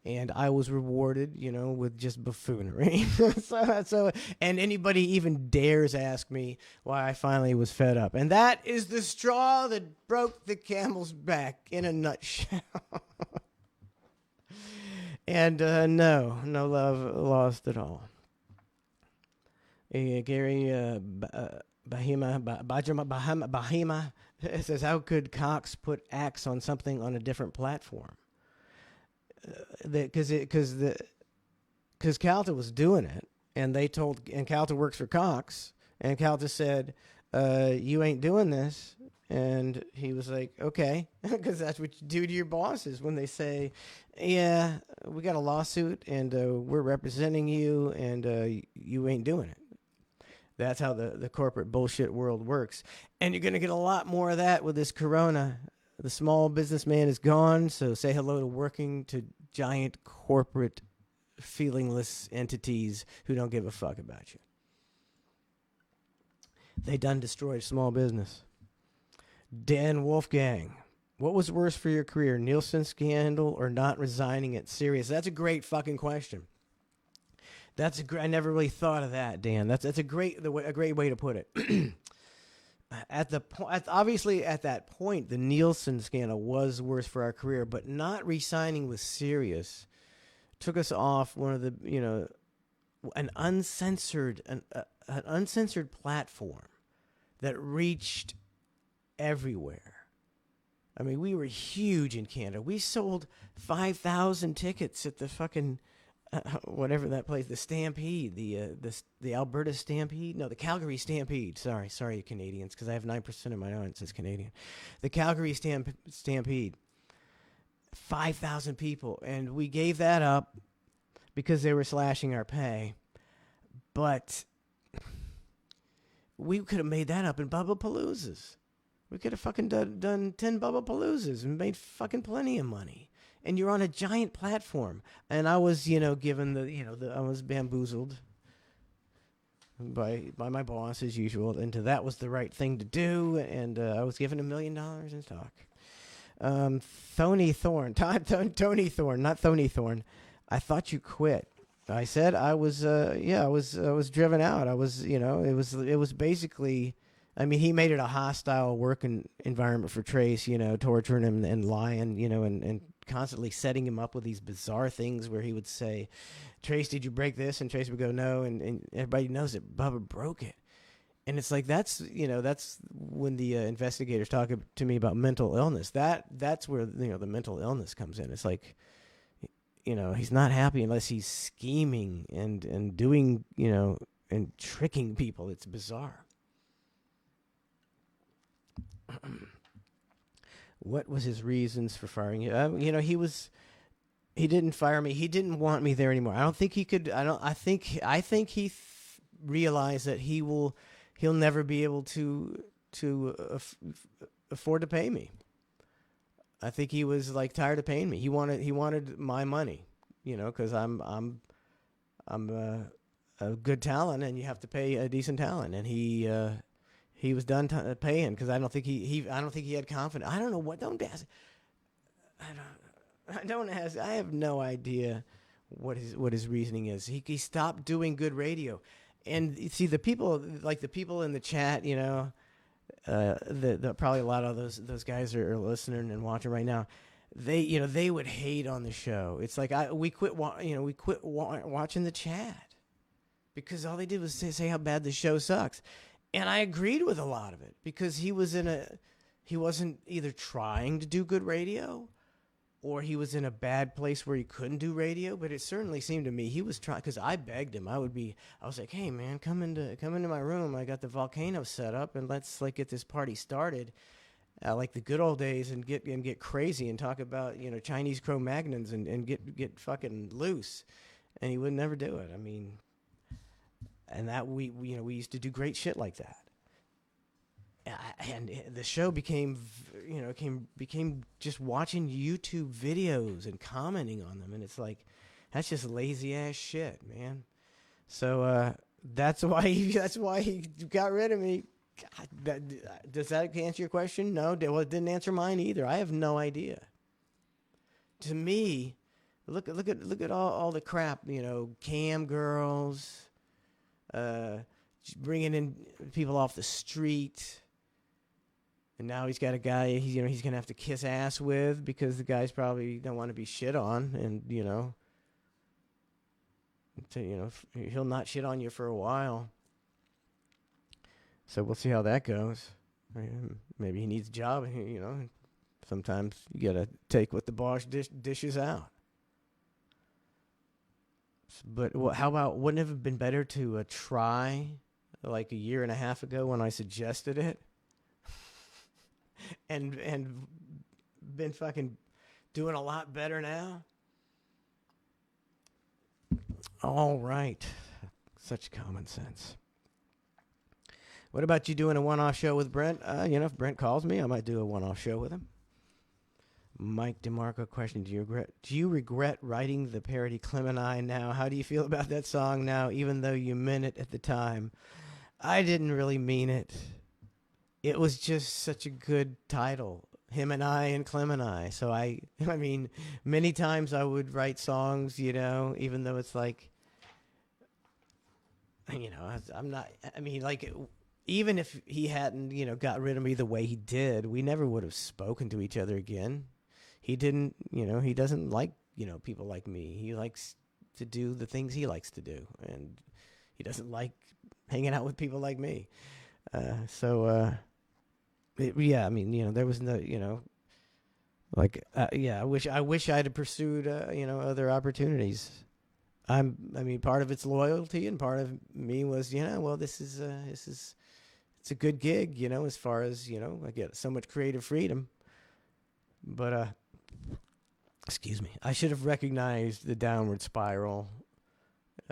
And I was rewarded, you know, with just buffoonery. so, and anybody even dares ask me why I finally was fed up. And that is the straw that broke the camel's back in a nutshell. And no love lost at all. Gary Bahima says, how could Cox put Axe on something on a different platform? Because Calta was doing it, and Calta works for Cox, and Calta said, you ain't doing this. And he was like, okay, because that's what you do to your bosses when they say, yeah, we got a lawsuit and we're representing you and you ain't doing it. That's how the corporate bullshit world works. And you're going to get a lot more of that with this corona. The small businessman is gone, so say hello to working to giant corporate feelingless entities who don't give a fuck about you. They done destroyed small business. Dan Wolfgang, what was worse for your career, Nielsen scandal or not resigning at Sirius? That's a great fucking question. I never really thought of that, Dan. That's a great way to put it. Obviously at that point, the Nielsen scandal was worse for our career, but not resigning with Sirius took us off one of the, you know, an uncensored platform that reached everywhere. I mean, we were huge in Canada. We sold 5,000 tickets at the fucking whatever that place, the Stampede, the Alberta Stampede, no, the Calgary Stampede. Sorry, Canadians, because I have 9% of my audience is Canadian. The Calgary Stampede, 5,000 people, and we gave that up because they were slashing our pay, but we could have made that up in Bubba Paloozas. We could have fucking done 10 Bubba Paloozas and made fucking plenty of money. And you're on a giant platform. And I was, you know, given I was bamboozled by my boss as usual. And that was the right thing to do. And I was given $1 million in stock. Tony Thorne, Tony Thorne, not Tony Thorne. I thought you quit. I said I was driven out. I was, you know, it was basically, I mean, he made it a hostile working environment for Trace, you know, torturing him and lying, you know, and constantly setting him up with these bizarre things where he would say, Trace, did you break this? And Trace would go, no. And everybody knows that Bubba broke it. And it's like, that's when the investigators talk to me about mental illness. That's where, you know, the mental illness comes in. It's like, you know, he's not happy unless he's scheming and doing, you know, and tricking people. It's bizarre. What was his reasons for firing you? You know, he didn't fire me. He didn't want me there anymore. I don't think he could. I think he realized that he'll never be able to afford to pay me. I think he was like tired of paying me. He wanted my money, you know, because I'm a good talent, and you have to pay a decent talent, and he was done paying because I don't think he had confidence. I don't know what. Don't ask. I don't ask. I have no idea what his reasoning is. He stopped doing good radio, and you see the people in the chat. You know, probably a lot of those guys are listening and watching right now. They would hate on the show. It's like we quit watching the chat because all they did was say how bad the show sucks. And I agreed with a lot of it because he wasn't either trying to do good radio or he was in a bad place where he couldn't do radio. But it certainly seemed to me he was trying, because I begged him. I was like, hey man, come into my room. I got the volcano set up and let's like get this party started. Like the good old days, and get crazy and talk about Chinese Cro-Magnons and get fucking loose, and he would never do it. I mean, and that we used to do great shit like that, and the show became just watching YouTube videos and commenting on them, and it's like that's just lazy ass shit, man. So that's why he got rid of me. God, does that answer your question? No. Well, it didn't answer mine either. I have no idea. To me, look at all the crap, cam girls, bringing in people off the street, and now he's got a guy he's gonna have to kiss ass with because the guys probably don't want to be shit on, and he'll not shit on you for a while. So we'll see how that goes. Maybe he needs a job. Sometimes you gotta take what the boss dishes out. But how about, wouldn't it have been better to try like a year and a half ago when I suggested it, and been fucking doing a lot better now? All right, such common sense. What about you doing a one-off show with Brent? If Brent calls me, I might do a one-off show with him. Mike DeMarco question: Do you regret writing the parody Clemini now? How do you feel about that song now, even though you meant it at the time? I didn't really mean it. It was just such a good title, Him and I and Clemini. So I mean, many times I would write songs, even though it's like, I'm not. I mean, like. Even if he hadn't, got rid of me the way he did, we never would have spoken to each other again. He didn't, he doesn't like, people like me. He likes to do the things he likes to do, and he doesn't like hanging out with people like me. There was no, I wish I'd have pursued, other opportunities. Part of it's loyalty, and part of me was, this is. It's a good gig, as far as, I get so much creative freedom. But, excuse me, I should have recognized the downward spiral.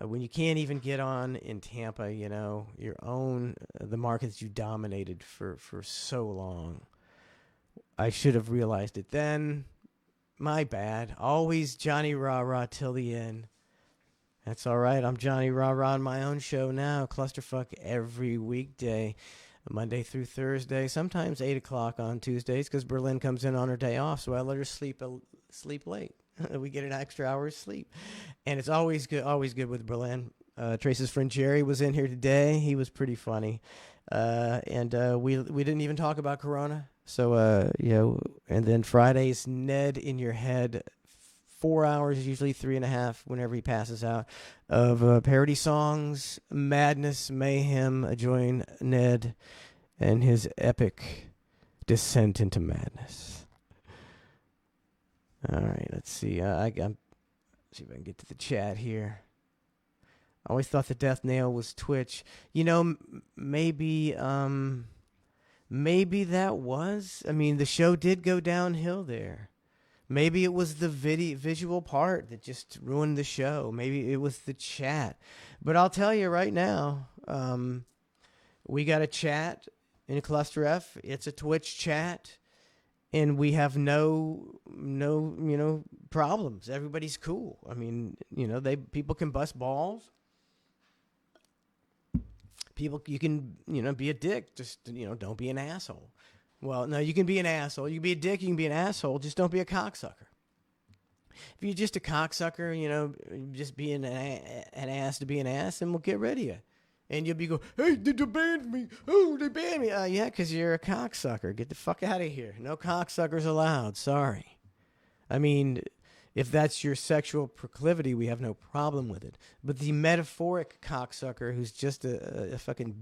When you can't even get on in Tampa, your own, the markets you dominated for so long. I should have realized it then. My bad. Always Johnny Rah-Rah till the end. That's all right. I'm Johnny Rah-Rah on my own show now. Clusterfuck every weekday, Monday through Thursday, sometimes 8 o'clock on Tuesdays because Berlin comes in on her day off, so I let her sleep late. We get an extra hour's sleep. And it's always good with Berlin. Trace's friend Jerry was in here today. He was pretty funny. And we didn't even talk about Corona. So, and then Fridays, Ned in your head, 4 hours, usually 3.5, whenever he passes out, of parody songs, madness, mayhem. Join Ned and his epic descent into madness. All right, let's see. See if I can get to the chat here. I always thought the death nail was Twitch. Maybe that was. The show did go downhill there. Maybe it was the visual part that just ruined the show. Maybe it was the chat. But I'll tell you right now, we got a chat in Cluster F. It's a Twitch chat, and we have no problems. Everybody's cool. People can bust balls. You can be a dick. Just don't be an asshole. Well, no, you can be an asshole. You can be a dick, you can be an asshole. Just don't be a cocksucker. If you're just a cocksucker, just being an ass to be an ass, then we'll get rid of you. And you'll be going, hey, they banned me. Oh, they banned me. Yeah, because you're a cocksucker. Get the fuck out of here. No cocksuckers allowed. Sorry. If If that's your sexual proclivity, we have no problem with it. But the metaphoric cocksucker who's just a fucking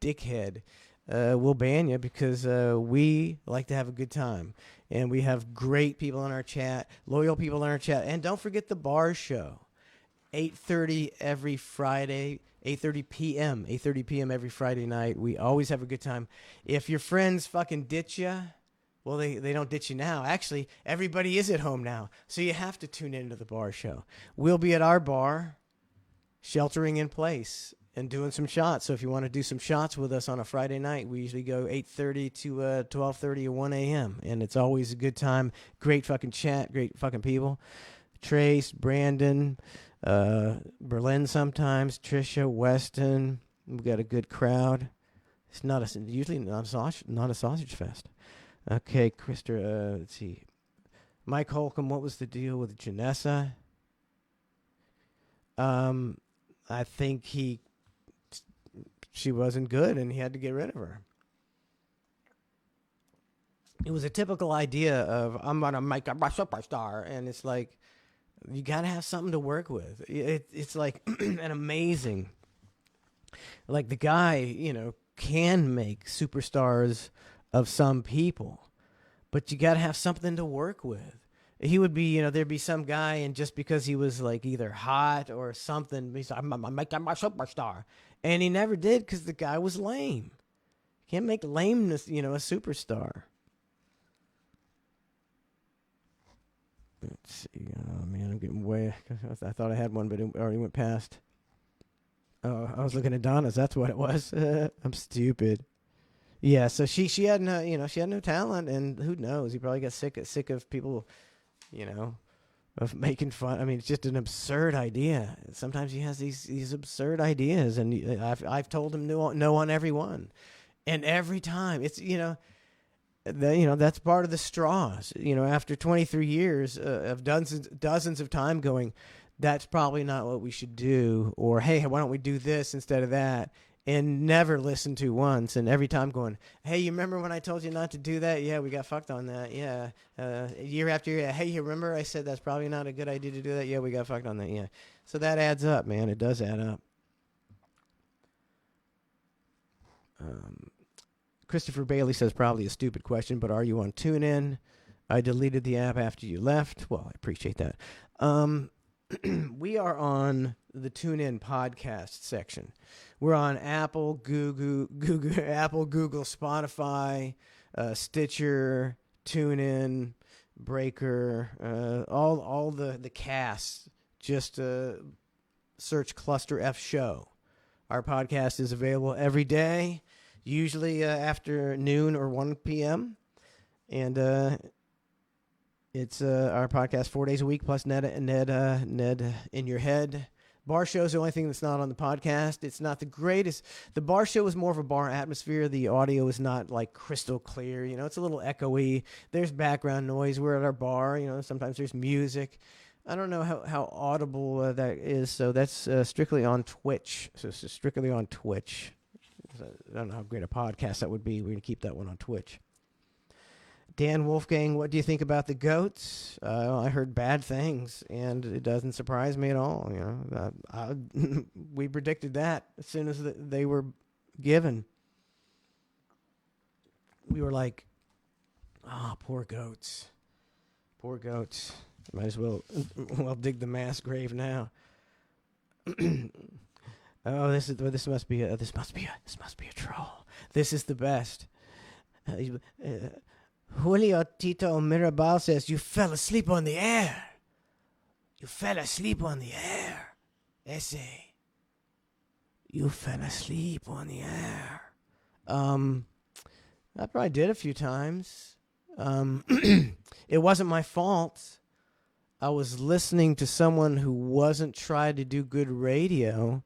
dickhead, we'll ban you because we like to have a good time. And we have great people in our chat, loyal people in our chat. And don't forget the bar show. 8:30 every Friday, 8:30 p.m. 8:30 p.m. every Friday night. We always have a good time. If your friends fucking ditch you, well, they don't ditch you now. Actually, everybody is at home now, so you have to tune into the bar show. We'll be at our bar, sheltering in place and doing some shots. So if you want to do some shots with us on a Friday night, we usually go 8:30 to 12:30 or 1 a.m. And it's always a good time. Great fucking chat, great fucking people. Trace, Brandon, Berlin sometimes, Trisha, Weston. We've got a good crowd. It's usually not a sausage fest. Okay, Krister, let's see. Mike Holcomb, what was the deal with Janessa? I think she wasn't good and he had to get rid of her. It was a typical idea of, I'm going to make a superstar. And it's like, you got to have something to work with. It's like an amazing, like the guy, can make superstars of some people, but you got to have something to work with. He would be, there'd be some guy, and just because he was like either hot or something, he's like, I'm making my superstar. And he never did because the guy was lame. You can't make lameness, a superstar. Let's see. Oh, man, I'm getting way... I thought I had one, but it already went past. Oh, I was looking at Donna's. That's what it was. I'm stupid. Yeah, so she had no, she had no talent, and who knows? He probably got sick of people, of making fun. I mean, it's just an absurd idea. Sometimes he has these absurd ideas, and I've told him no on every one, and every time it's that's part of the straws. After 23 years of dozens of time going, that's probably not what we should do, or hey, why don't we do this instead of that? And never listened to once, and every time going, hey, you remember when I told you not to do that? Yeah, we got fucked on that. Yeah, year after year. Hey, you remember I said that's probably not a good idea to do that? Yeah, we got fucked on that. Yeah, so that adds up, man. It does add up. Christopher Bailey says probably a stupid question, but are you on TuneIn? I deleted the app after you left. Well, I appreciate that. We are on the TuneIn podcast section. We're on Apple, Google, Spotify, Stitcher, TuneIn, Breaker, all the casts. Just search Cluster F Show. Our podcast is available every day, usually after noon or 1 p.m. And it's our podcast 4 days a week, plus Ned in your head. Bar show is the only thing that's not on the podcast. It's not the greatest. The bar show is more of a bar atmosphere. The audio is not like crystal clear. It's a little echoey. There's background noise. We're at our bar. Sometimes there's music. I don't know how audible that is. So that's strictly on Twitch. So it's strictly on Twitch. I don't know how great a podcast that would be. We're going to keep that one on Twitch. Dan Wolfgang, what do you think about the goats? I heard bad things, and it doesn't surprise me at all. We predicted that as soon as they were given. We were like, poor goats. Poor goats. Might as well dig the mass grave now. Oh, this must be a troll. This is the best. Julio Tito Mirabal says, you fell asleep on the air. You fell asleep on the air. Ese. You fell asleep on the air. I probably did a few times. It wasn't my fault. I was listening to someone who wasn't trying to do good radio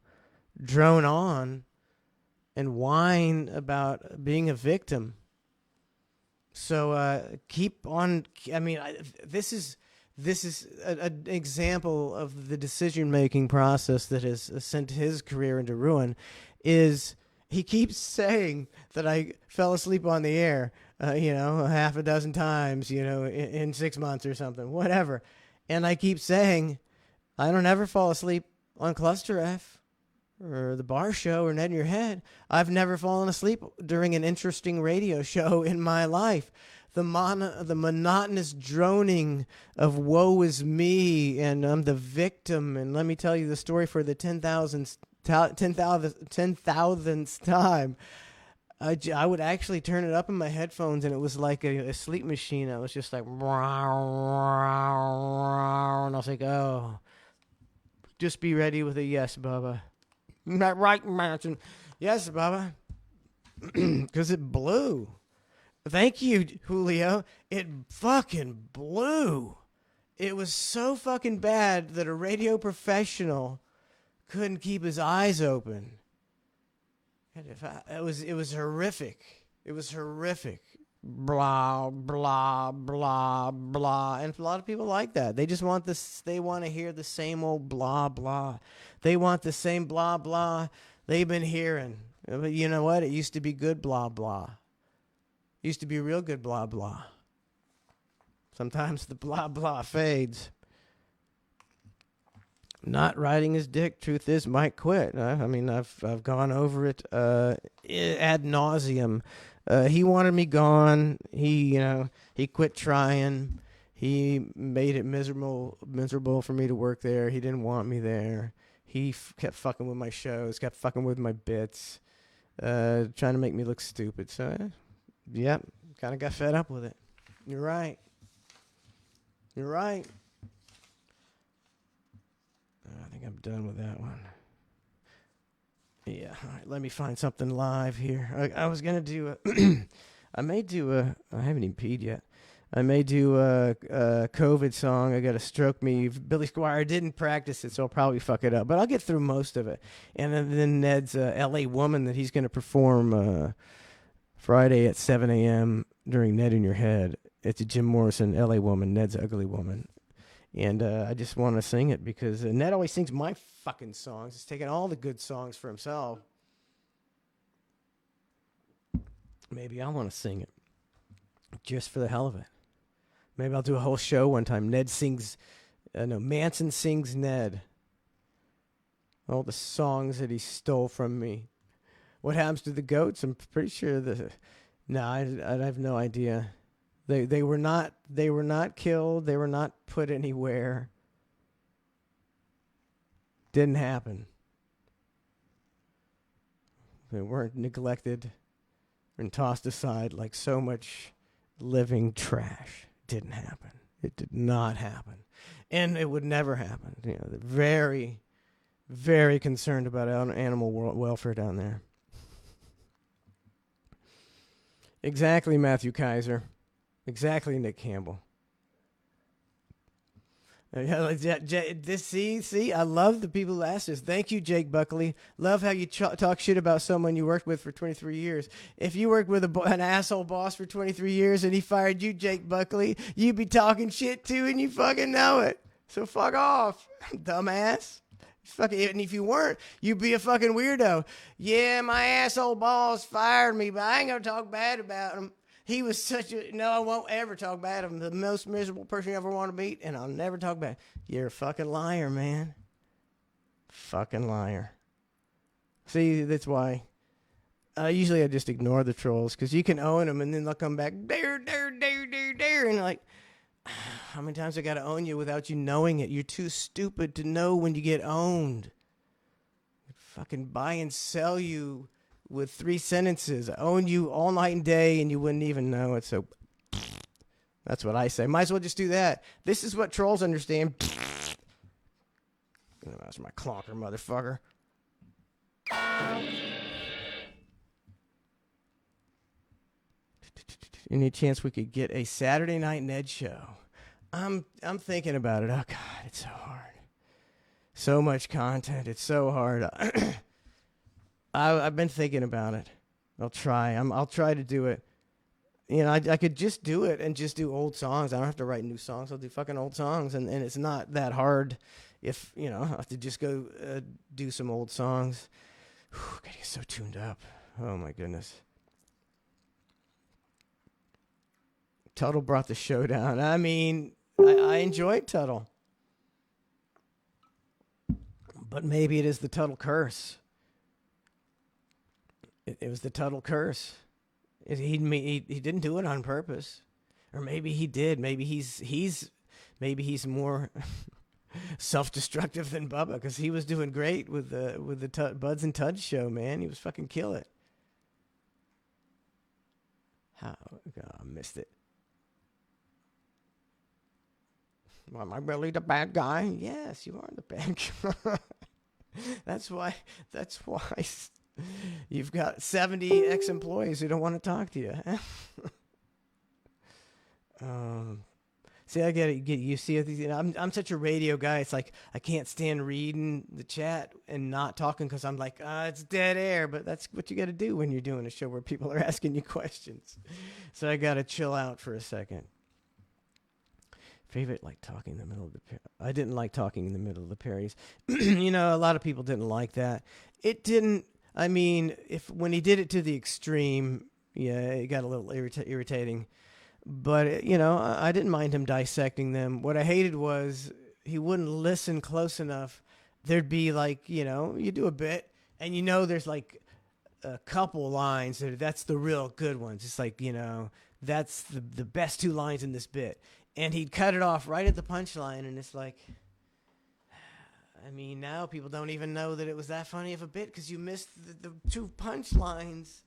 drone on and whine about being a victim. So keep on. I mean, this is an example of the decision-making process that has sent his career into ruin. Is he keeps saying that I fell asleep on the air, a half a dozen times, in 6 months or something, whatever. And I keep saying, I don't ever fall asleep on Cluster F or the Bar Show or Ned in Your Head. I've never fallen asleep during an interesting radio show in my life. The monotonous droning of woe is me and I'm the victim. And let me tell you the story for the 10,000th time. I would actually turn it up in my headphones, and it was like a sleep machine. I was just like, and I was like, oh, just be ready with a yes, Bubba. Not right, Manson. Yes, Bubba. Because it blew. Thank you, Julio. It fucking blew. It was so fucking bad that a radio professional couldn't keep his eyes open. It was horrific. It was horrific. Blah, blah, blah, blah. And a lot of people like that. They just want this. They want to hear the same old blah, blah. They want the same blah, blah they've been hearing. But you know what? It used to be good blah, blah. It used to be real good blah, blah. Sometimes the blah, blah fades. Not riding his dick. Truth is, Mike quit. I mean, I've gone over it ad nauseum. He wanted me gone. He quit trying. He made it miserable for me to work there. He didn't want me there. He kept fucking with my shows, kept fucking with my bits, trying to make me look stupid. So, yep, kind of got fed up with it. You're right. You're right. I think I'm done with that one. Yeah, all right, let me find something live here. I was going to do I haven't even peed yet. I may do a COVID song. I got a Stroke Me. Billy Squire didn't practice it, so I'll probably fuck it up. But I'll get through most of it. And then Ned's L.A. Woman that he's going to perform Friday at 7 a.m. during Ned in Your Head. It's a Jim Morrison, L.A. Woman, Ned's Ugly Woman. And I just want to sing it because Ned always sings my fucking songs. He's taking all the good songs for himself. Maybe I want to sing it just for the hell of it. Maybe I'll do a whole show one time. Manson sings Ned. All the songs that he stole from me. What happens to the goats? I'm pretty sure I have no idea. They were not killed. They were not put anywhere. Didn't happen. They weren't neglected and tossed aside like so much living trash. Didn't happen. It did not happen. And it would never happen. You know, they're very, very concerned about animal welfare down there. Exactly, Matthew Kaiser. Exactly, Nick Campbell. See, I love the people who asked this. Thank you, Jake Buckley. Love how you talk shit about someone you worked with for 23 years. If you worked with an asshole boss for 23 years and he fired you, Jake Buckley, you'd be talking shit too and you fucking know it. So fuck off, dumbass. And if you weren't, you'd be a fucking weirdo. Yeah, my asshole boss fired me, but I ain't gonna talk bad about him. He was I won't ever talk bad of him. The most miserable person you ever want to meet, and I'll never talk bad. You're a fucking liar, man. Fucking liar. See, that's why. Usually I just ignore the trolls, because you can own them, and then they'll come back, dare, and like, how many times I got to own you without you knowing it? You're too stupid to know when you get owned. I'd fucking buy and sell you with 3 sentences. I own you all night and day, and you wouldn't even know it. So that's what I say. Might as well just do that. This is what trolls understand. That's my clonker, motherfucker. Any chance we could get a Saturday Night Ned show? I'm thinking about it. Oh God, it's so hard. So much content. It's so hard. I've been thinking about it. I'll try. I'll try to do it. You know, I could just do it and just do old songs. I don't have to write new songs. I'll do fucking old songs, and it's not that hard. If I have to just go do some old songs. Whew, gotta get so tuned up. Oh my goodness. Tuttle brought the show down. I mean, I enjoyed Tuttle. But maybe it is the Tuttle curse. It was the Tuttle curse. He didn't do it on purpose, or maybe he did. Maybe he's more self-destructive than Bubba, because he was doing great with the Buds and Tuds show. Man, he was fucking kill it. How I missed it. Well, am I really the bad guy? Yes, you are the bad guy. That's why you've got 70 ex-employees who don't want to talk to you. See, I get it. You see it. I'm such a radio guy. It's like I can't stand reading the chat and not talking, because I'm like, it's dead air. But that's what you got to do when you're doing a show where people are asking you questions. So I got to chill out for a second. Favorite, like talking in the middle of the. I didn't like talking in the middle of the parodies. A lot of people didn't like that. It didn't. I mean, when he did it to the extreme, yeah, it got a little irritating. But I didn't mind him dissecting them. What I hated was he wouldn't listen close enough. There'd be like, you do a bit, and there's like a couple lines that's the real good ones. It's like, that's the best two lines in this bit. And he'd cut it off right at the punchline, and it's like, I mean, now people don't even know that it was that funny of a bit, because you missed the two punchlines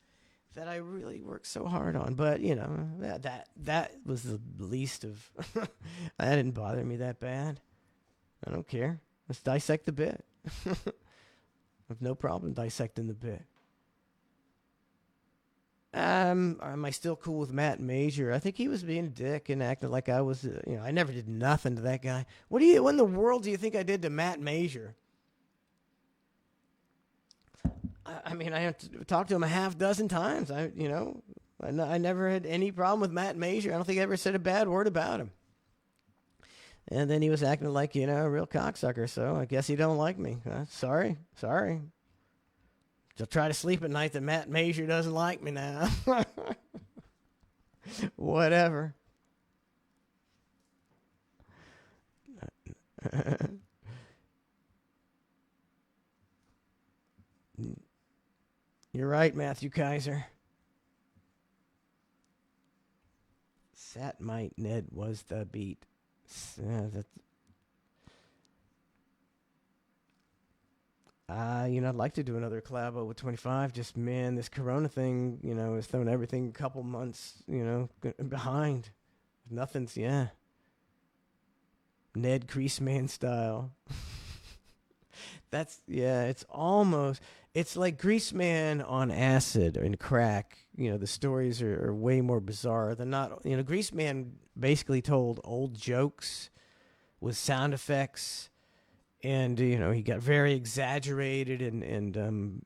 that I really worked so hard on. But, that was the least of... that didn't bother me that bad. I don't care. Let's dissect the bit. I have no problem dissecting the bit. Am I still cool with Matt Major? I think he was being a dick and acting like I was, I never did nothing to that guy. What in the world do you think I did to Matt Major? I mean, I have to talk to him a half dozen times. I never had any problem with Matt Major. I don't think I ever said a bad word about him. And then he was acting like, a real cocksucker. So I guess he don't like me. Sorry. I'll try to sleep at night that Matt Major doesn't like me now. Whatever. You're right, Matthew Kaiser. Sat Might Ned was the beat. I'd like to do another collabo with 25. Just, man, this Corona thing, is throwing everything a couple months, behind. Nothing's, Ned Greaseman style. It's like Greaseman on acid and crack. The stories are way more bizarre. They're not, Greaseman basically told old jokes with sound effects. And, he got very exaggerated and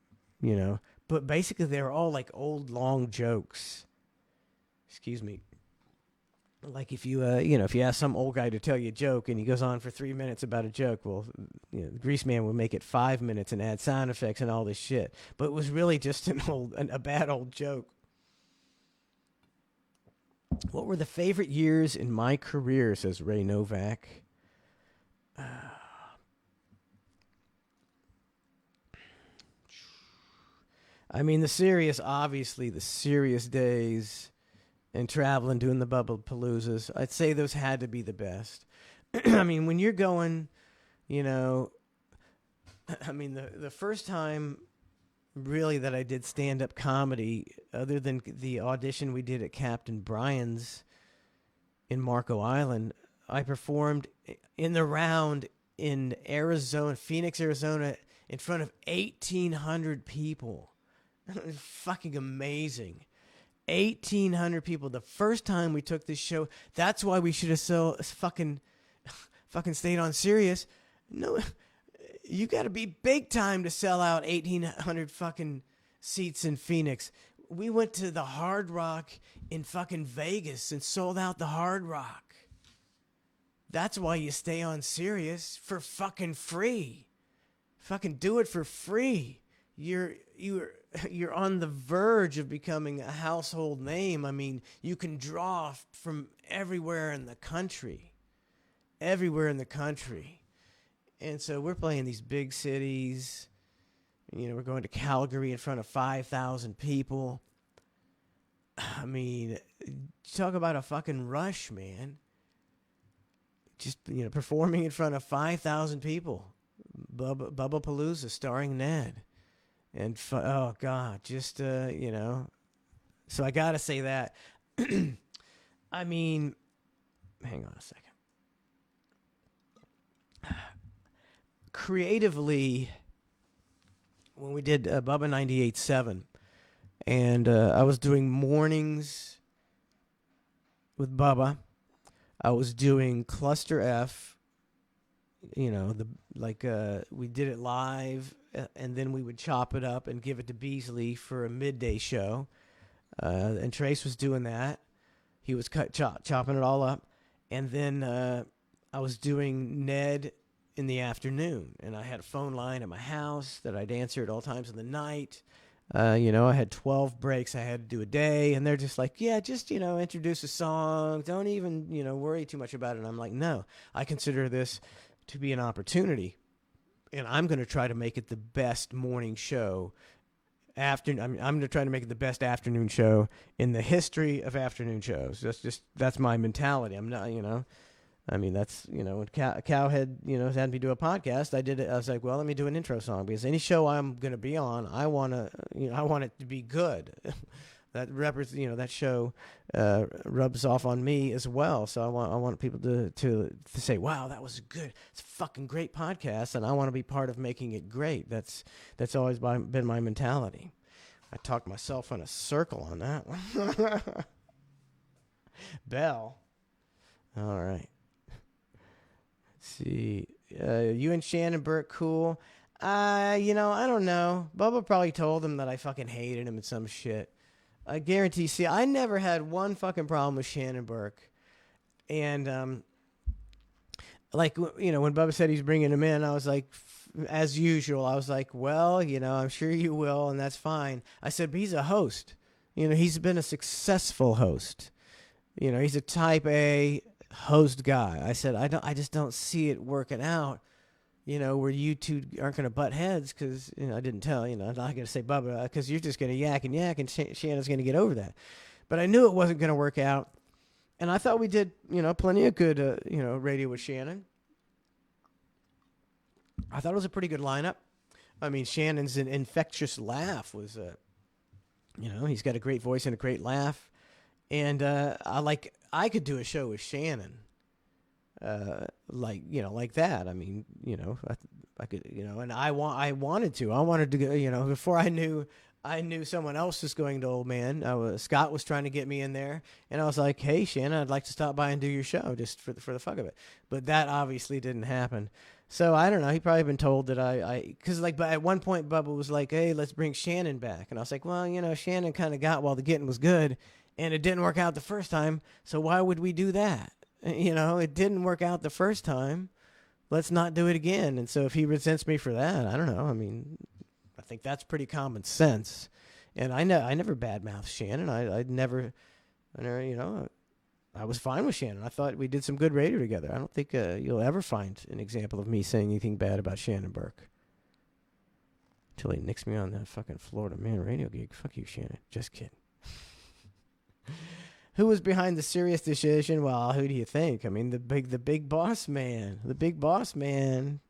but basically they were all like old, long jokes. Excuse me. Like if you, if you ask some old guy to tell you a joke and he goes on for 3 minutes about a joke, well, the Greaseman would make it 5 minutes and add sound effects and all this shit. But it was really just a bad old joke. What were the favorite years in my career, says Ray Novak. I mean, obviously the serious days and traveling, doing the Bubba-paloozas, I'd say those had to be the best. I mean, when you're going, the first time really that I did stand-up comedy, other than the audition we did at Captain Brian's in Marco Island, I performed in the round in Arizona, Phoenix, Arizona, in front of 1,800 people. Fucking amazing. 1,800 people. The first time we took this show, that's why we should have fucking stayed on Sirius. No, you got to be big time to sell out 1,800 fucking seats in Phoenix. We went to the Hard Rock in fucking Vegas and sold out the Hard Rock. That's why you stay on Sirius, for fucking free. Fucking do it for free. You're on the verge of becoming a household name. I mean, you can draw from everywhere in the country. And so we're playing these big cities. You know, we're going to Calgary in front of 5,000 people. I mean, talk about a fucking rush, man. Just, you know, performing in front of 5,000 people. Bubba Palooza starring Ned. And, oh, God, just, you know. So I got to say that. I mean, hang on a second. Creatively, when we did Bubba 98.7, and I was doing mornings with Bubba, I was doing Cluster F, you know, we did it live, and then we would chop it up and give it to Beasley for a midday show, and Trace was doing that. He was chopping it all up, and then I was doing Ned in the afternoon, and I had a phone line at my house that I'd answer at all times of the night. You know, I had 12 breaks I had to do a day, and they're just like, yeah, just, you know, introduce a song. Don't even, you know, worry too much about it. And I'm like, no, I consider this to be an opportunity, and I'm going to try to make it the best morning show. I'm going to try to make it the best afternoon show in the history of afternoon shows. That's my mentality. I'm not, you know. I mean, that's, you know, when Cowhead, you know, had me do a podcast, I did it. I was like, well, let me do an intro song, because any show I'm going to be on, I want it to be good. That show rubs off on me as well. So I want people to say, wow, that was good. It's a fucking great podcast, and I want to be part of making it great. That's always been my mentality. I talked myself in a circle on that one. Bell. All right. See, you and Shannon Burke, cool. You know, I don't know. Bubba probably told him that I fucking hated him and some shit. I guarantee. See, I never had one fucking problem with Shannon Burke. And, like, you know, when Bubba said he's bringing him in, I was like, as usual, I was like, well, you know, I'm sure you will, and that's fine. I said, but he's a host. You know, he's been a successful host. You know, he's a type A host guy. I said, I just don't see it working out, you know, where you two aren't going to butt heads, because, you know, I didn't tell, you know, I'm not going to say Bubba, because you're just going to yak, and Shannon's going to get over that. But I knew it wasn't going to work out, and I thought we did, you know, plenty of good, you know, radio with Shannon. I thought it was a pretty good lineup. I mean, Shannon's an infectious laugh was, you know, he's got a great voice and a great laugh. And I could do a show with Shannon, like that. I mean, you know, I could, you know, and I wanted to go, you know, before I knew someone else was going to Old Man. Scott was trying to get me in there, and I was like, hey, Shannon, I'd like to stop by and do your show just for the fuck of it. But that obviously didn't happen. So I don't know. He probably been told that because like, but at one point Bubba was like, hey, let's bring Shannon back, and I was like, well, you know, Shannon kind of got while the getting was good. And it didn't work out the first time, so why would we do that? You know, it didn't work out the first time. Let's not do it again. And so if he resents me for that, I don't know. I mean, I think that's pretty common sense. And I never badmouthed Shannon. I never, you know, I was fine with Shannon. I thought we did some good radio together. I don't think you'll ever find an example of me saying anything bad about Shannon Burke. Until he nicks me on that fucking Florida Man radio gig. Fuck you, Shannon. Just kidding. Who was behind the serious decision? Well, who do you think? I mean, the big boss man. The big boss man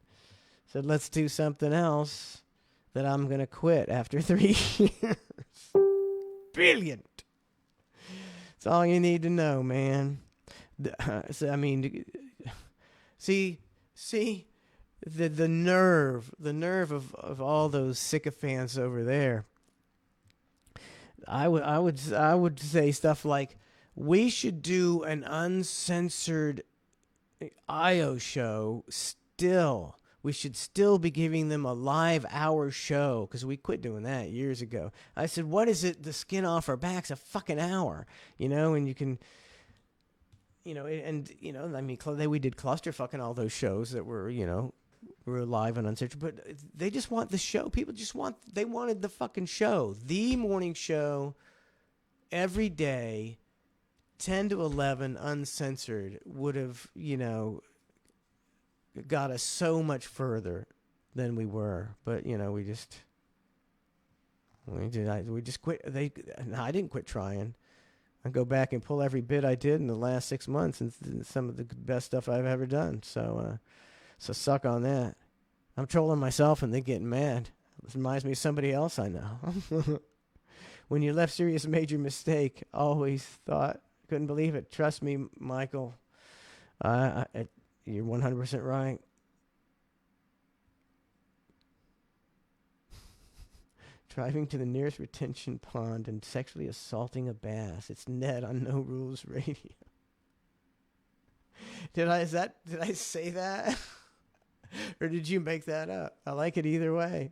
said, let's do something else, that I'm going to quit after 3 years. Brilliant. That's all you need to know, man. So, I mean, see the nerve of all those sycophants over there. I would say stuff like, we should do an uncensored IO show still. We should still be giving them a live hour show, because we quit doing that years ago. I said, what is it? The skin off our backs, a fucking hour, you know, and you can, you know, and, you know, I mean, we did cluster fucking all those shows that were, you know, were live and uncensored, but they just want the show. People they wanted the fucking show, the morning show, every day, 10 to 11, uncensored, would have, you know, got us so much further than we were. But we just quit. I didn't quit trying. I go back and pull every bit I did in the last 6 months, and some of the best stuff I've ever done. So suck on that. I'm trolling myself and then getting mad. This reminds me of somebody else I know. When you left Serious Major Mistake, always thought, couldn't believe it. Trust me, Michael. You're 100% right. Driving to the nearest retention pond and sexually assaulting a bass. It's Ned on No Rules Radio. Did I say that? Or did you make that up? I like it either way.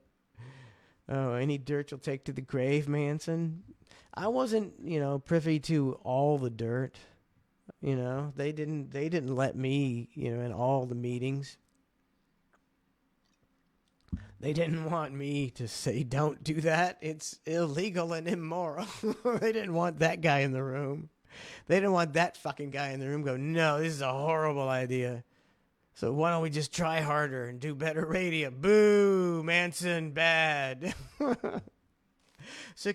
Oh, any dirt you'll take to the grave, Manson? I wasn't, privy to all the dirt. They didn't let me, in all the meetings. They didn't want me to say, don't do that. It's illegal and immoral. They didn't want that guy in the room. They didn't want that fucking guy in the room go, no, this is a horrible idea. So why don't we just try harder and do better radio? Boo, Manson, bad. So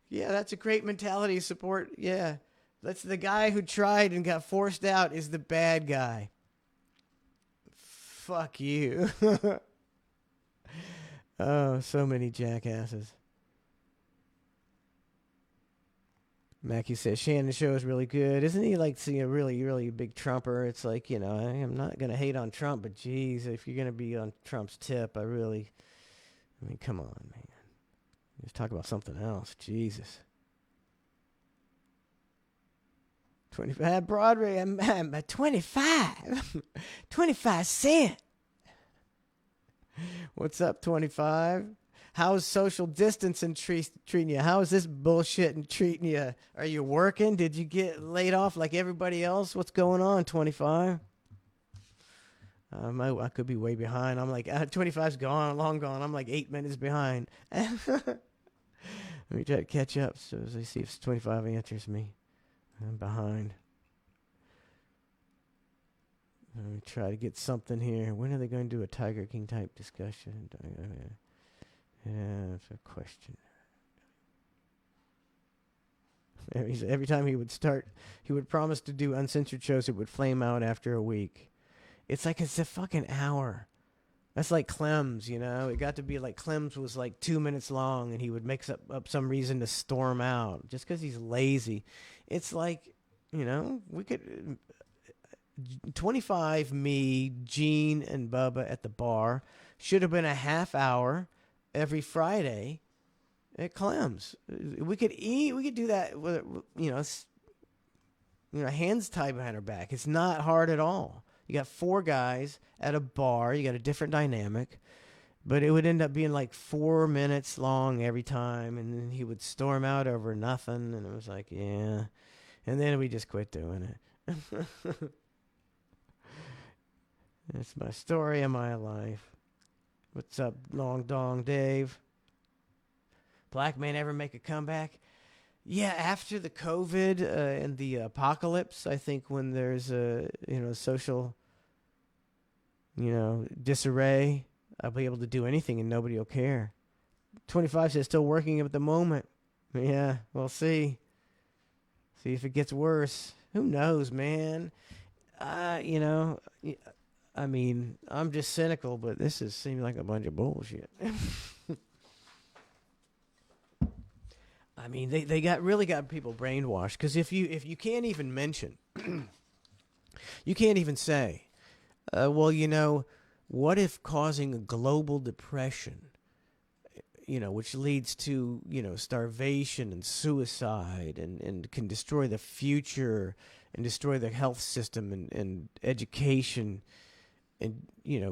that's a great mentality support. Yeah. That's the guy who tried and got forced out is the bad guy. Fuck you. Oh, so many jackasses. Mackie says, Shannon's show is really good. Isn't he like a really, really big Trumper? It's like, I'm not going to hate on Trump, but geez, if you're going to be on Trump's tip, come on, man. Let's talk about something else. Jesus. 25 Broadway, I'm at 25. 25 cents. What's up, 25? How's social distancing treating you? How is this bullshit treating you? Are you working? Did you get laid off like everybody else? What's going on, 25? I could be way behind. I'm like, 25's gone, long gone. I'm like 8 minutes behind. Let me try to catch up so as I see if 25 answers me. I'm behind. Let me try to get something here. When are they going to do a Tiger King type discussion? Yeah, that's a question. Every time he would promise to do uncensored shows, it would flame out after a week. It's like it's a fucking hour. That's like Clem's, It got to be like Clem's was like 2 minutes long, and he would make up some reason to storm out just because he's lazy. It's like, we could... 25, me, Gene, and Bubba at the bar should have been a half hour every Friday at Clem's. We could do that with, hands tied behind our back. It's not hard at all. You got 4 guys at a bar. You got a different dynamic, but it would end up being like 4 minutes long every time, and then he would storm out over nothing, and it was like, yeah. And then we just quit doing it. It's my story of my life. What's up, Long Dong Dave? Black man ever make a comeback? Yeah, after the COVID and the apocalypse, I think when there's a social disarray, I'll be able to do anything and nobody will care. 25 says still working at the moment. Yeah, we'll see. See if it gets worse. Who knows, man? I'm just cynical, but this seems like a bunch of bullshit. They really got people brainwashed, because if you can't even mention, you can't even say, what if causing a global depression, which leads to, starvation and suicide and can destroy the future and destroy the health system and education and,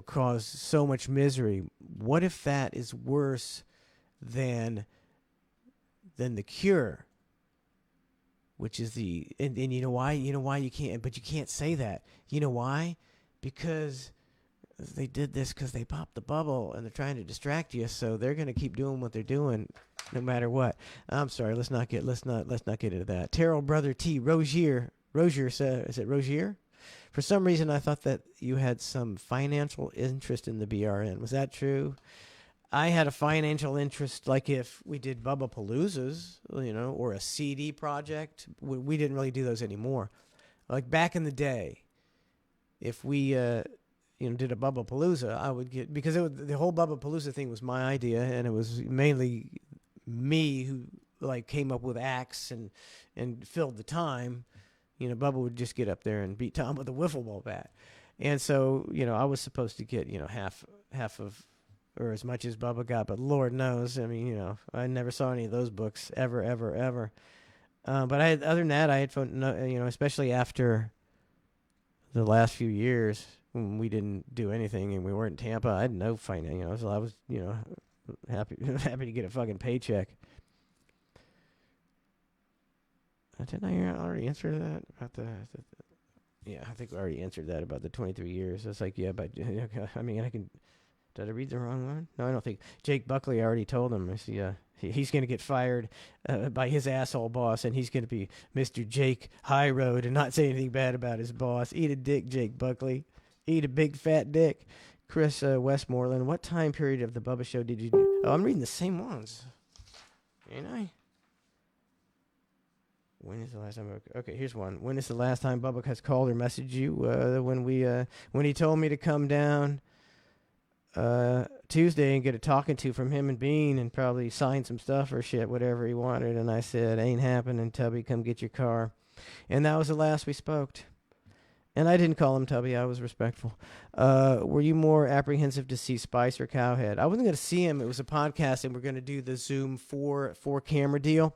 cause so much misery. What if that is worse than the cure? Which is and you know why you can't, but you can't say that. You know why? Because they did this because they popped the bubble and they're trying to distract you, so they're going to keep doing what they're doing no matter what. I'm sorry, let's not get into that. Terrell Brother T Rozier said, is it Rozier? For some reason, I thought that you had some financial interest in the BRN. Was that true? I had a financial interest, like if we did Bubba Paloozas, or a CD project. We didn't really do those anymore. Like back in the day, if we did a Bubba Palooza, I would get, because the whole Bubba Palooza thing was my idea, and it was mainly me who like came up with acts and filled the time. Bubba would just get up there and beat Tom with a wiffle ball bat, and so I was supposed to get half of, or as much as Bubba got, but Lord knows, I mean, I never saw any of those books ever. But other than that, I had fun, especially after the last few years when we didn't do anything and we weren't in Tampa. I had no finance, so I was, happy to get a fucking paycheck. Didn't I already answer that about the yeah, I think we already answered that about the 23 years. It's like, yeah, but I mean, did I read the wrong one? No, I don't think. Jake Buckley, I already told him. I see, he's going to get fired by his asshole boss, and he's going to be Mr. Jake High Road and not say anything bad about his boss. Eat a dick, Jake Buckley. Eat a big fat dick. Chris Westmoreland, what time period of the Bubba Show did you do? Oh, I'm reading the same ones. Ain't I? When is the last time? Okay, here's one. When is the last time Bubba has called or messaged you? When he told me to come down Tuesday and get a talking to from him and Bean and probably sign some stuff or shit, whatever he wanted. And I said, ain't happening, Tubby, come get your car. And that was the last we spoke. And I didn't call him Tubby. I was respectful. Were you more apprehensive to see Spice or Cowhead? I wasn't going to see him. It was a podcast, and we're going to do the Zoom four camera deal.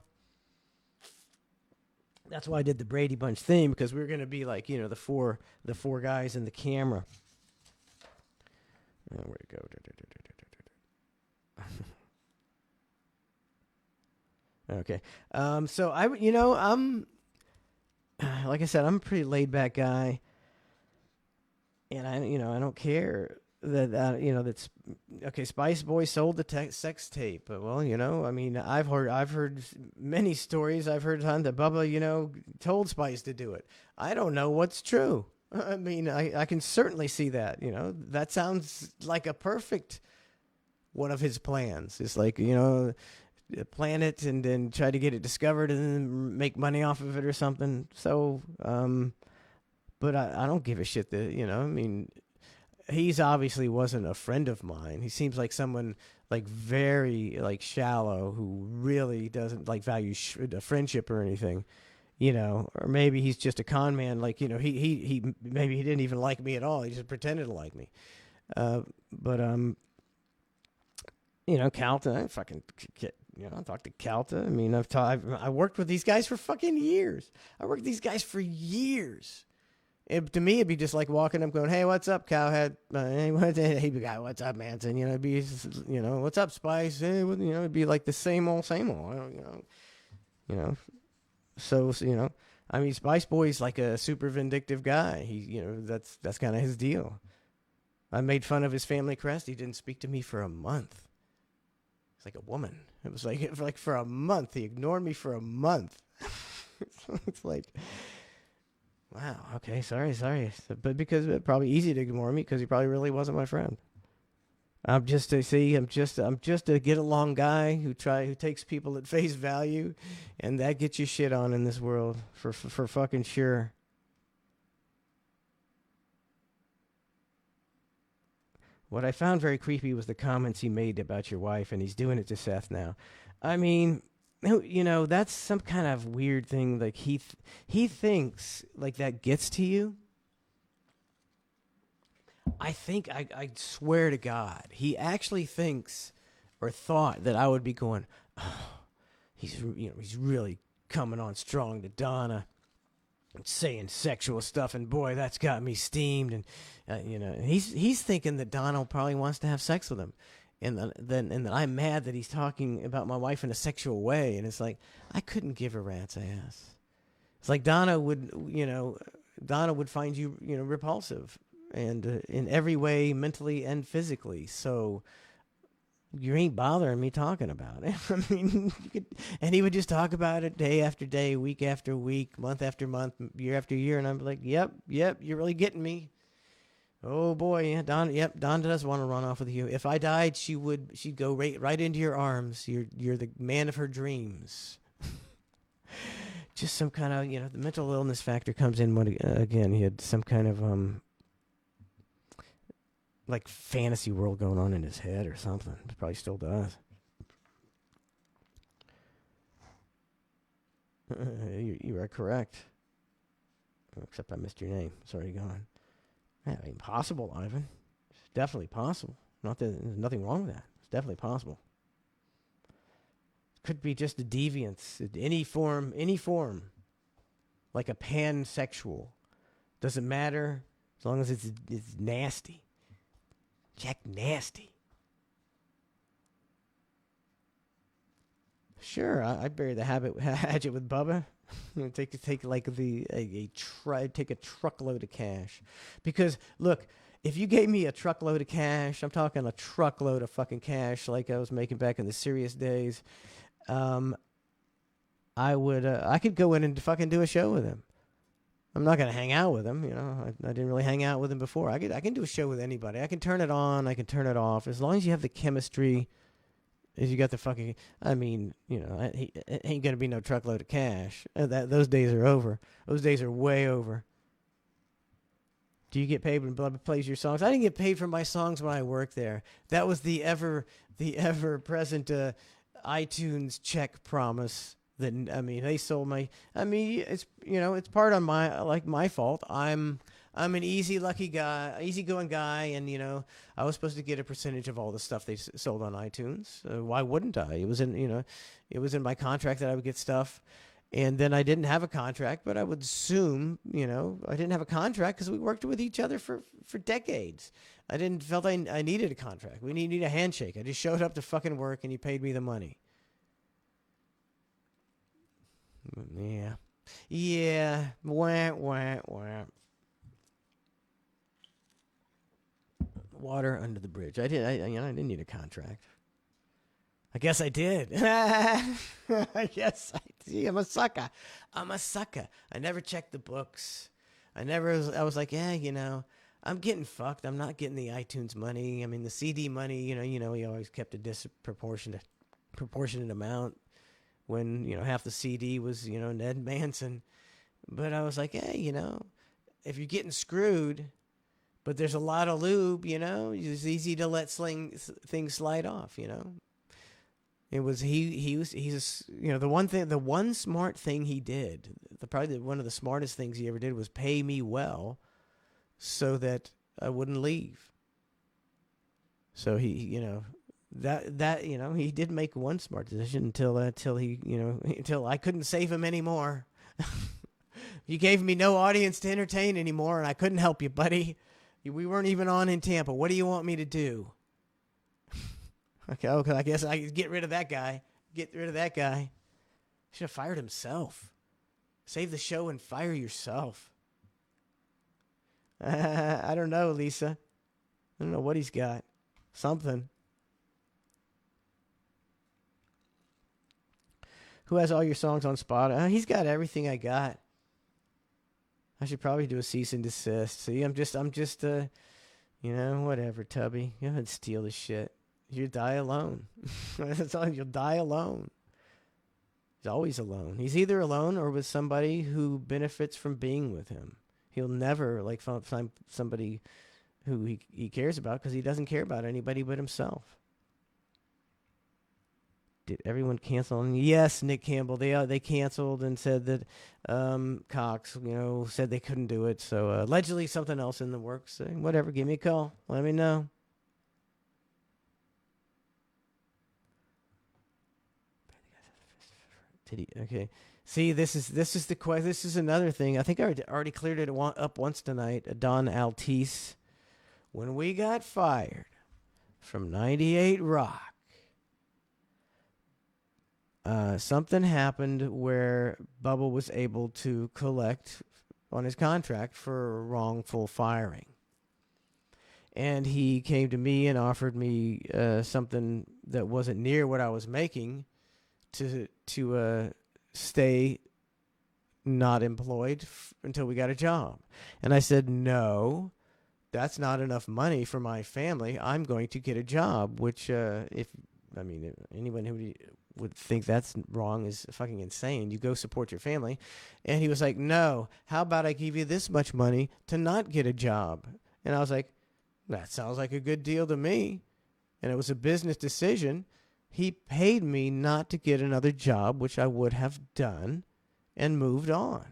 That's why I did the Brady Bunch theme, because we were going to be like, the four guys in the camera. Oh, where'd it go? Okay. So I'm like I said, I'm a pretty laid back guy, and I don't care that that's okay. Spice Boy sold the sex tape, but well, I mean, I've heard many stories. I've heard tons that Bubba, told Spice to do it. I don't know what's true. I mean, I can certainly see that. That sounds like a perfect one of his plans. It's like plan it and then try to get it discovered and then make money off of it or something. So, but I don't give a shit that I mean. He's obviously wasn't a friend of mine. He seems like someone like very like shallow who really doesn't like value a friendship or anything, or maybe he's just a con man. Like, he maybe he didn't even like me at all. He just pretended to like me. But Calta, I fucking get, I talked to Calta. I mean, I worked with these guys for fucking years. I worked with these guys for years. To me, it'd be just like walking up, going, "Hey, what's up, Cowhead? Hey, guy, what's up, Manson? It'd be, what's up, Spice? Hey, it'd be like the same old. So, I mean, Spice Boy's like a super vindictive guy. He, that's kind of his deal. I made fun of his family crest. He didn't speak to me for a month. It's like a woman. It was like for a month. He ignored me for a month. It's like. Wow. Okay. Sorry. But because it's probably easy to ignore me because he probably really wasn't my friend. I'm just a get along guy who takes people at face value, and that gets you shit on in this world for fucking sure. What I found very creepy was the comments he made about your wife, and he's doing it to Seth now. I mean, that's some kind of weird thing. Like he thinks like that gets to you. I think I swear to God, he actually thinks or thought that I would be going, oh, he's really coming on strong to Donna and saying sexual stuff, and boy, that's got me steamed. And he's thinking that Donna probably wants to have sex with him. And then I'm mad that he's talking about my wife in a sexual way, and it's like I couldn't give a rat's ass. It's like Donna would find you repulsive, and in every way, mentally and physically. So You ain't bothering me talking about it. I mean, and he would just talk about it day after day, week after week, month after month, year after year, and I'm like, yep, you're really getting me. Oh boy, yeah, Don. Yep, Don does want to run off with you. If I died, she'd go right into your arms. You're the man of her dreams. Just some kind of, the mental illness factor comes in when again he had some kind of like fantasy world going on in his head or something. He probably still does. You are correct. Except I missed your name. Sorry, go on. Yeah, possible, Ivan. It's definitely possible. Not that there's nothing wrong with that. It's definitely possible. It could be just a deviance, any form, like a pansexual. Doesn't matter as long as it's nasty. Jack nasty. Sure, I'd bury the hatchet with Bubba. take a truckload of cash, because look, if you gave me a truckload of cash, I'm talking a truckload of fucking cash, like I was making back in the serious days, I could go in and fucking do a show with him. I'm not gonna hang out with him, I didn't really hang out with him before. I can do a show with anybody. I can turn it on, I can turn it off, as long as you have the chemistry. If you got the fucking, it ain't gonna be no truckload of cash. Those days are over. Those days are way over. Do you get paid when Bubba plays your songs? I didn't get paid for my songs when I worked there. That was the ever present iTunes check promise. They sold my. It's part on my fault. I'm an easygoing guy, and I was supposed to get a percentage of all the stuff they sold on iTunes. Why wouldn't I? It was in my contract that I would get stuff, and then I didn't have a contract, but I would assume, I didn't have a contract because we worked with each other for decades. I didn't felt I needed a contract. We needed a handshake. I just showed up to fucking work, and you paid me the money. Yeah. Wah, wah, wah. Water under the bridge. I didn't need a contract. I guess I did. I guess I did. I'm a sucker. I never checked the books. I was like, I'm getting fucked. I'm not getting the iTunes money. I mean, the CD money, we always kept a disproportionate amount when, half the CD was, Ned Manson. But I was like, hey, if you're getting screwed, but there's a lot of lube, it's easy to let things slide off, It was the one smart thing he did, probably one of the smartest things he ever did was pay me well so that I wouldn't leave. So he did make one smart decision until I couldn't save him anymore. You gave me no audience to entertain anymore, and I couldn't help you, buddy. We weren't even on in Tampa. What do you want me to do? Okay, I guess I could get rid of that guy. Should have fired himself. Save the show and fire yourself. I don't know, Lisa. I don't know what he's got. Something. Who has all your songs on Spotify? He's got everything I got. I should probably do a cease and desist. See, I'm just, whatever, Tubby. You haven't steal the shit. You die alone. That's all. You'll die alone. He's always alone. He's either alone or with somebody who benefits from being with him. He'll never find somebody who he cares about, because he doesn't care about anybody but himself. Did everyone cancel? Yes, Nick Campbell. They canceled and said that Cox, said they couldn't do it. So allegedly something else in the works. Whatever. Give me a call. Let me know. Okay. See, this is another thing. I think I already cleared it up once tonight. Don Altice, when we got fired from 98 Rock. Something happened where Bubba was able to collect on his contract for wrongful firing. And he came to me and offered me something that wasn't near what I was making to stay not employed until we got a job. And I said, no, that's not enough money for my family. I'm going to get a job, which anyone who would think that's wrong is fucking insane. You go support your family. And he was like, no, how about I give you this much money to not get a job? And I was like, that sounds like a good deal to me. And it was a business decision. He paid me not to get another job, which I would have done, and moved on.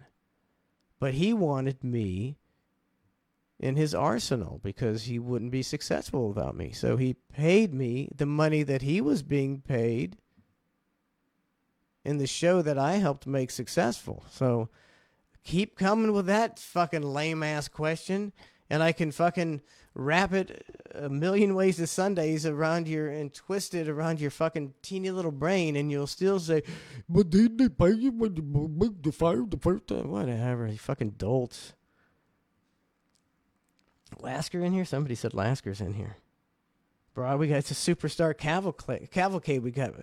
But he wanted me in his arsenal because he wouldn't be successful without me. So he paid me the money that he was being paid in the show that I helped make successful. So keep coming with that fucking lame-ass question, and I can fucking wrap it a million ways to Sundays around and twist it around your fucking teeny little brain, and you'll still say, but did they pay you when you make the fire the first time? Whatever, you fucking dolts. Lasker in here? Somebody said Lasker's in here. Bro, it's a superstar cavalcade. We got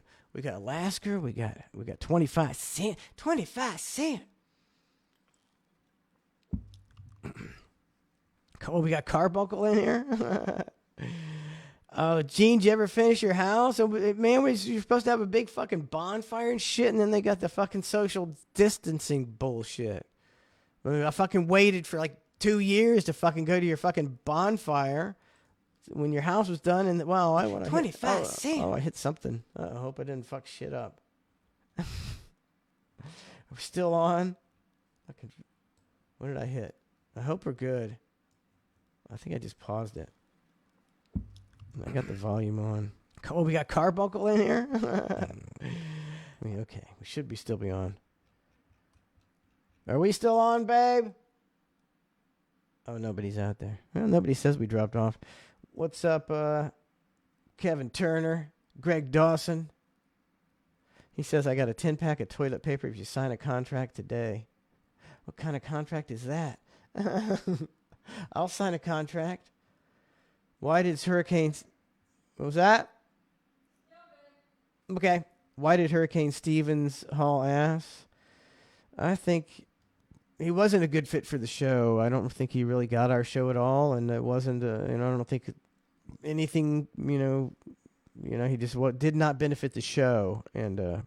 Lasker. We got 25 Cent. 25 Cent. Oh, we got Carbuncle in here. Oh, Gene, did you ever finish your house? Oh, man, you're supposed to have a big fucking bonfire and shit, and then they got the fucking social distancing bullshit. I fucking waited for like 2 years to fucking go to your fucking bonfire when your house was done, and wow, I want to 25 cents. Oh, I hit something. I hope I didn't fuck shit up. We're still on. What did I hit? I hope we're good. I think I just paused it. I got the volume on. Oh, we got Carbuncle in here? Okay. We should still be on. Are we still on, babe? Oh, nobody's out there. Well, nobody says we dropped off. What's up, Kevin Turner? Greg Dawson? He says, I got a 10-pack of toilet paper if you sign a contract today. What kind of contract is that? I'll sign a contract. Why did hurricanes... What was that? Okay. Why did Hurricane Stevens haul ass? I think he wasn't a good fit for the show. I don't think he really got our show at all, and it wasn't. I don't think anything. He just did not benefit the show, and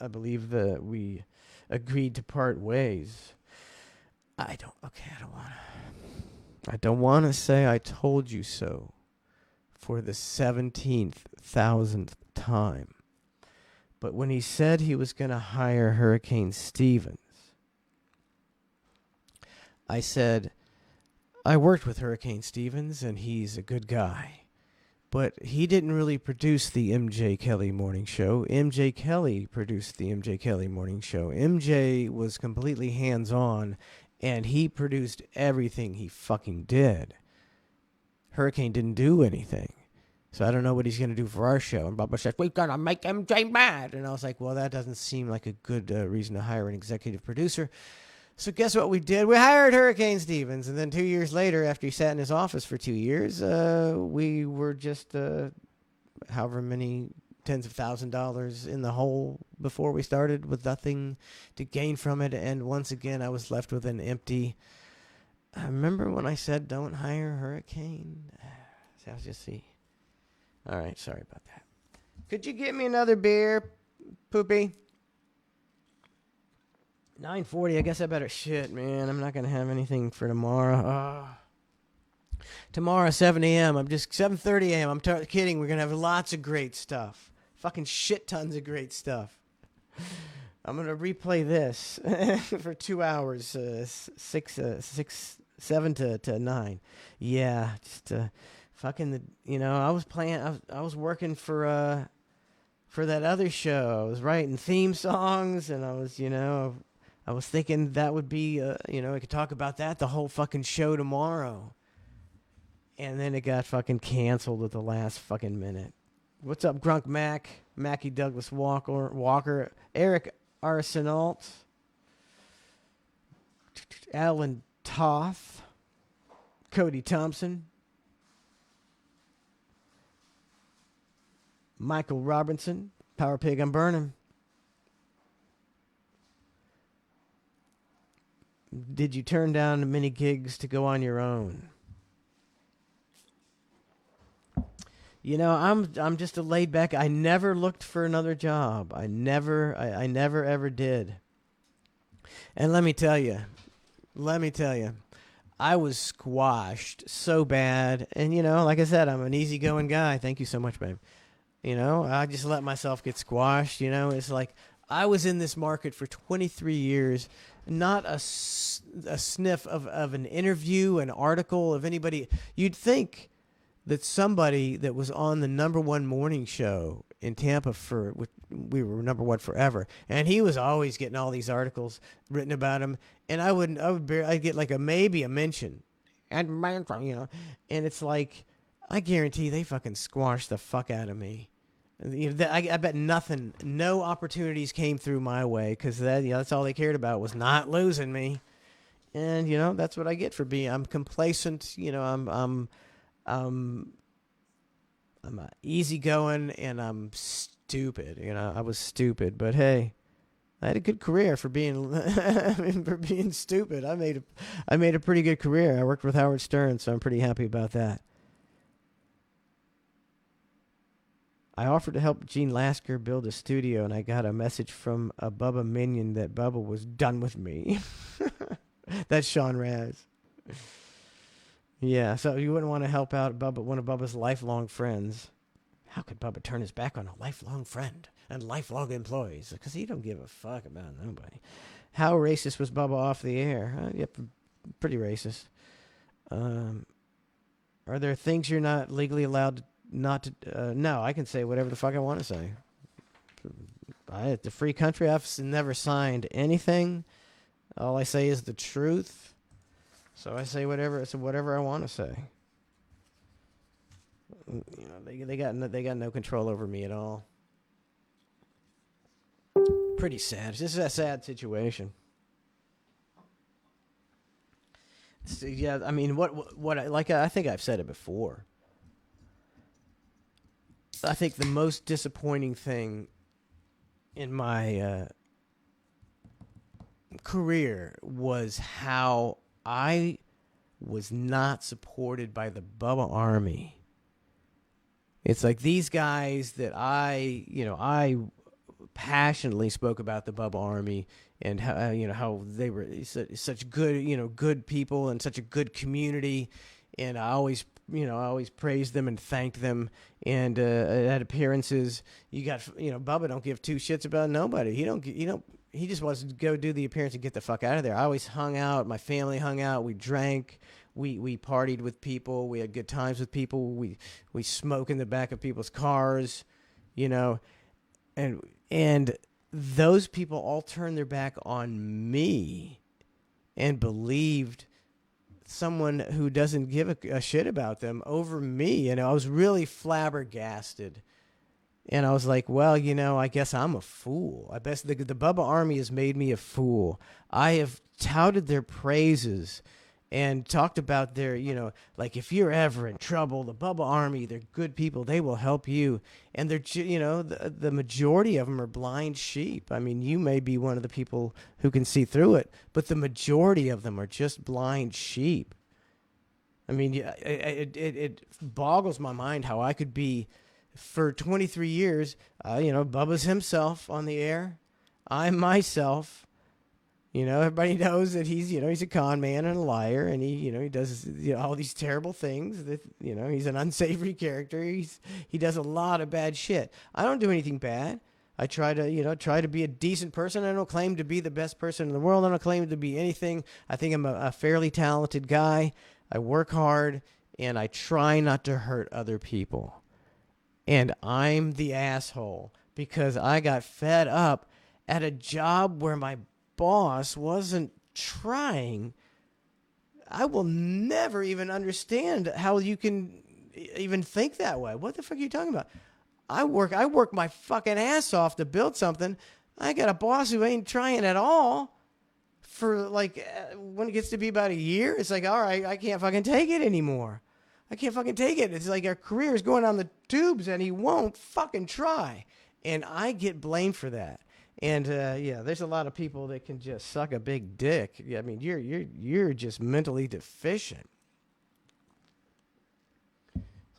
I believe that we agreed to part ways. I don't want to say I told you so for the 17,000th time. But when he said he was going to hire Hurricane Stevens, I said, I worked with Hurricane Stevens, and he's a good guy. But he didn't really produce the MJ Kelly Morning Show. MJ Kelly produced the MJ Kelly Morning Show. MJ was completely hands-on, and he produced everything he fucking did. Hurricane didn't do anything. So I don't know what he's going to do for our show. And Bubba said, we're going to make MJ mad. And I was like, well, that doesn't seem like a good reason to hire an executive producer. So guess what we did? We hired Hurricane Stevens. And then 2 years later, after he sat in his office for 2 years, we were just however many tens of $1,000s in the hole before we started with nothing to gain from it. And once again, I was left with an empty... I remember when I said don't hire Hurricane? So I'll just see. All right, sorry about that. Could you get me another beer, Poopy? 9:40. I guess I better shit, man. I'm not gonna have anything for tomorrow. Tomorrow, 7 a.m. 7:30 a.m. I'm kidding. We're gonna have lots of great stuff. Fucking shit tons of great stuff. I'm gonna replay this for 2 hours, 7 to 9. Yeah, just fucking. I was playing. I was working for that other show. I was writing theme songs, and I was thinking that would be, I could talk about that the whole fucking show tomorrow. And then it got fucking canceled at the last fucking minute. What's up, Grunk Mac, Mackie Douglas Walker, Eric Arsenault, Alan Toth, Cody Thompson, Michael Robinson, Power Pig, I'm burning. Did you turn down many gigs to go on your own? You know, I'm just a laid back. I never looked for another job. I never ever did. And let me tell you, I was squashed so bad. And you know, like I said, I'm an easygoing guy. Thank you so much, babe. You know, I just let myself get squashed. You know, it's like I was in this market for 23 years. Not a sniff of an interview, an article of anybody. You'd think that somebody that was on the _1 morning show in Tampa we were #1 forever, and he was always getting all these articles written about him, and I'd get like maybe a mention, and you know, and it's like I guarantee they fucking squashed the fuck out of me. I bet no opportunities came through my way because that's all they cared about was not losing me, and you know that's what I get for I'm complacent. You know, I'm easygoing and I'm stupid. You know, I was stupid, but hey, I had a good career for being stupid. I made a pretty good career. I worked with Howard Stern, so I'm pretty happy about that. I offered to help Gene Lasker build a studio, and I got a message from a Bubba minion that Bubba was done with me. That's Sean Raz. Yeah, so you wouldn't want to help out one of Bubba's lifelong friends. How could Bubba turn his back on a lifelong friend and lifelong employees? Because he don't give a fuck about nobody. How racist was Bubba off the air? Yep, pretty racist. Are there things you're not legally allowed to no, I can say whatever the fuck I want to say. It's a free country. I've never signed anything. All I say is the truth. So I say whatever I want to say. You know, they got no control over me at all. Pretty sad. This is a sad situation. Yeah, I mean, I think I've said it before. I think the most disappointing thing in my career was how I was not supported by the Bubba Army. It's like these guys that I passionately spoke about the Bubba Army and how they were such good people and such a good community, and I always praised them and thanked them. And at appearances, you got Bubba don't give two shits about nobody. He just wants to go do the appearance and get the fuck out of there. I always hung out. My family hung out. We drank. We partied with people. We had good times with people. We smoke in the back of people's cars, and those people all turned their back on me and believed someone who doesn't give a shit about them over me. I was really flabbergasted. And I was like, well, I guess I'm a fool. I guess the Bubba Army has made me a fool. I have touted their praises and talked about their, like if you're ever in trouble, the Bubba Army, they're good people. They will help you. And they're, the majority of them are blind sheep. I mean, you may be one of the people who can see through it, but the majority of them are just blind sheep. I mean, it boggles my mind how I could be, for 23 years, Bubba's himself on the air. I'm myself. Everybody knows that he's a con man and a liar, and he does all these terrible things. That he's an unsavory character. He does a lot of bad shit. I don't do anything bad. I try to be a decent person. I don't claim to be the best person in the world. I don't claim to be anything. I think I'm a fairly talented guy. I work hard, and I try not to hurt other people. And I'm the asshole because I got fed up at a job where my boss wasn't trying. I will never even understand how you can even think that way. What the fuck are you talking about? I work my fucking ass off to build something. I got a boss who ain't trying at all. For when it gets to be about a year, it's like, all right, I can't fucking take it anymore. I can't fucking take it. It's like our career is going down the tubes and he won't fucking try. And I get blamed for that. And yeah, there's a lot of people that can just suck a big dick. I mean, you're just mentally deficient.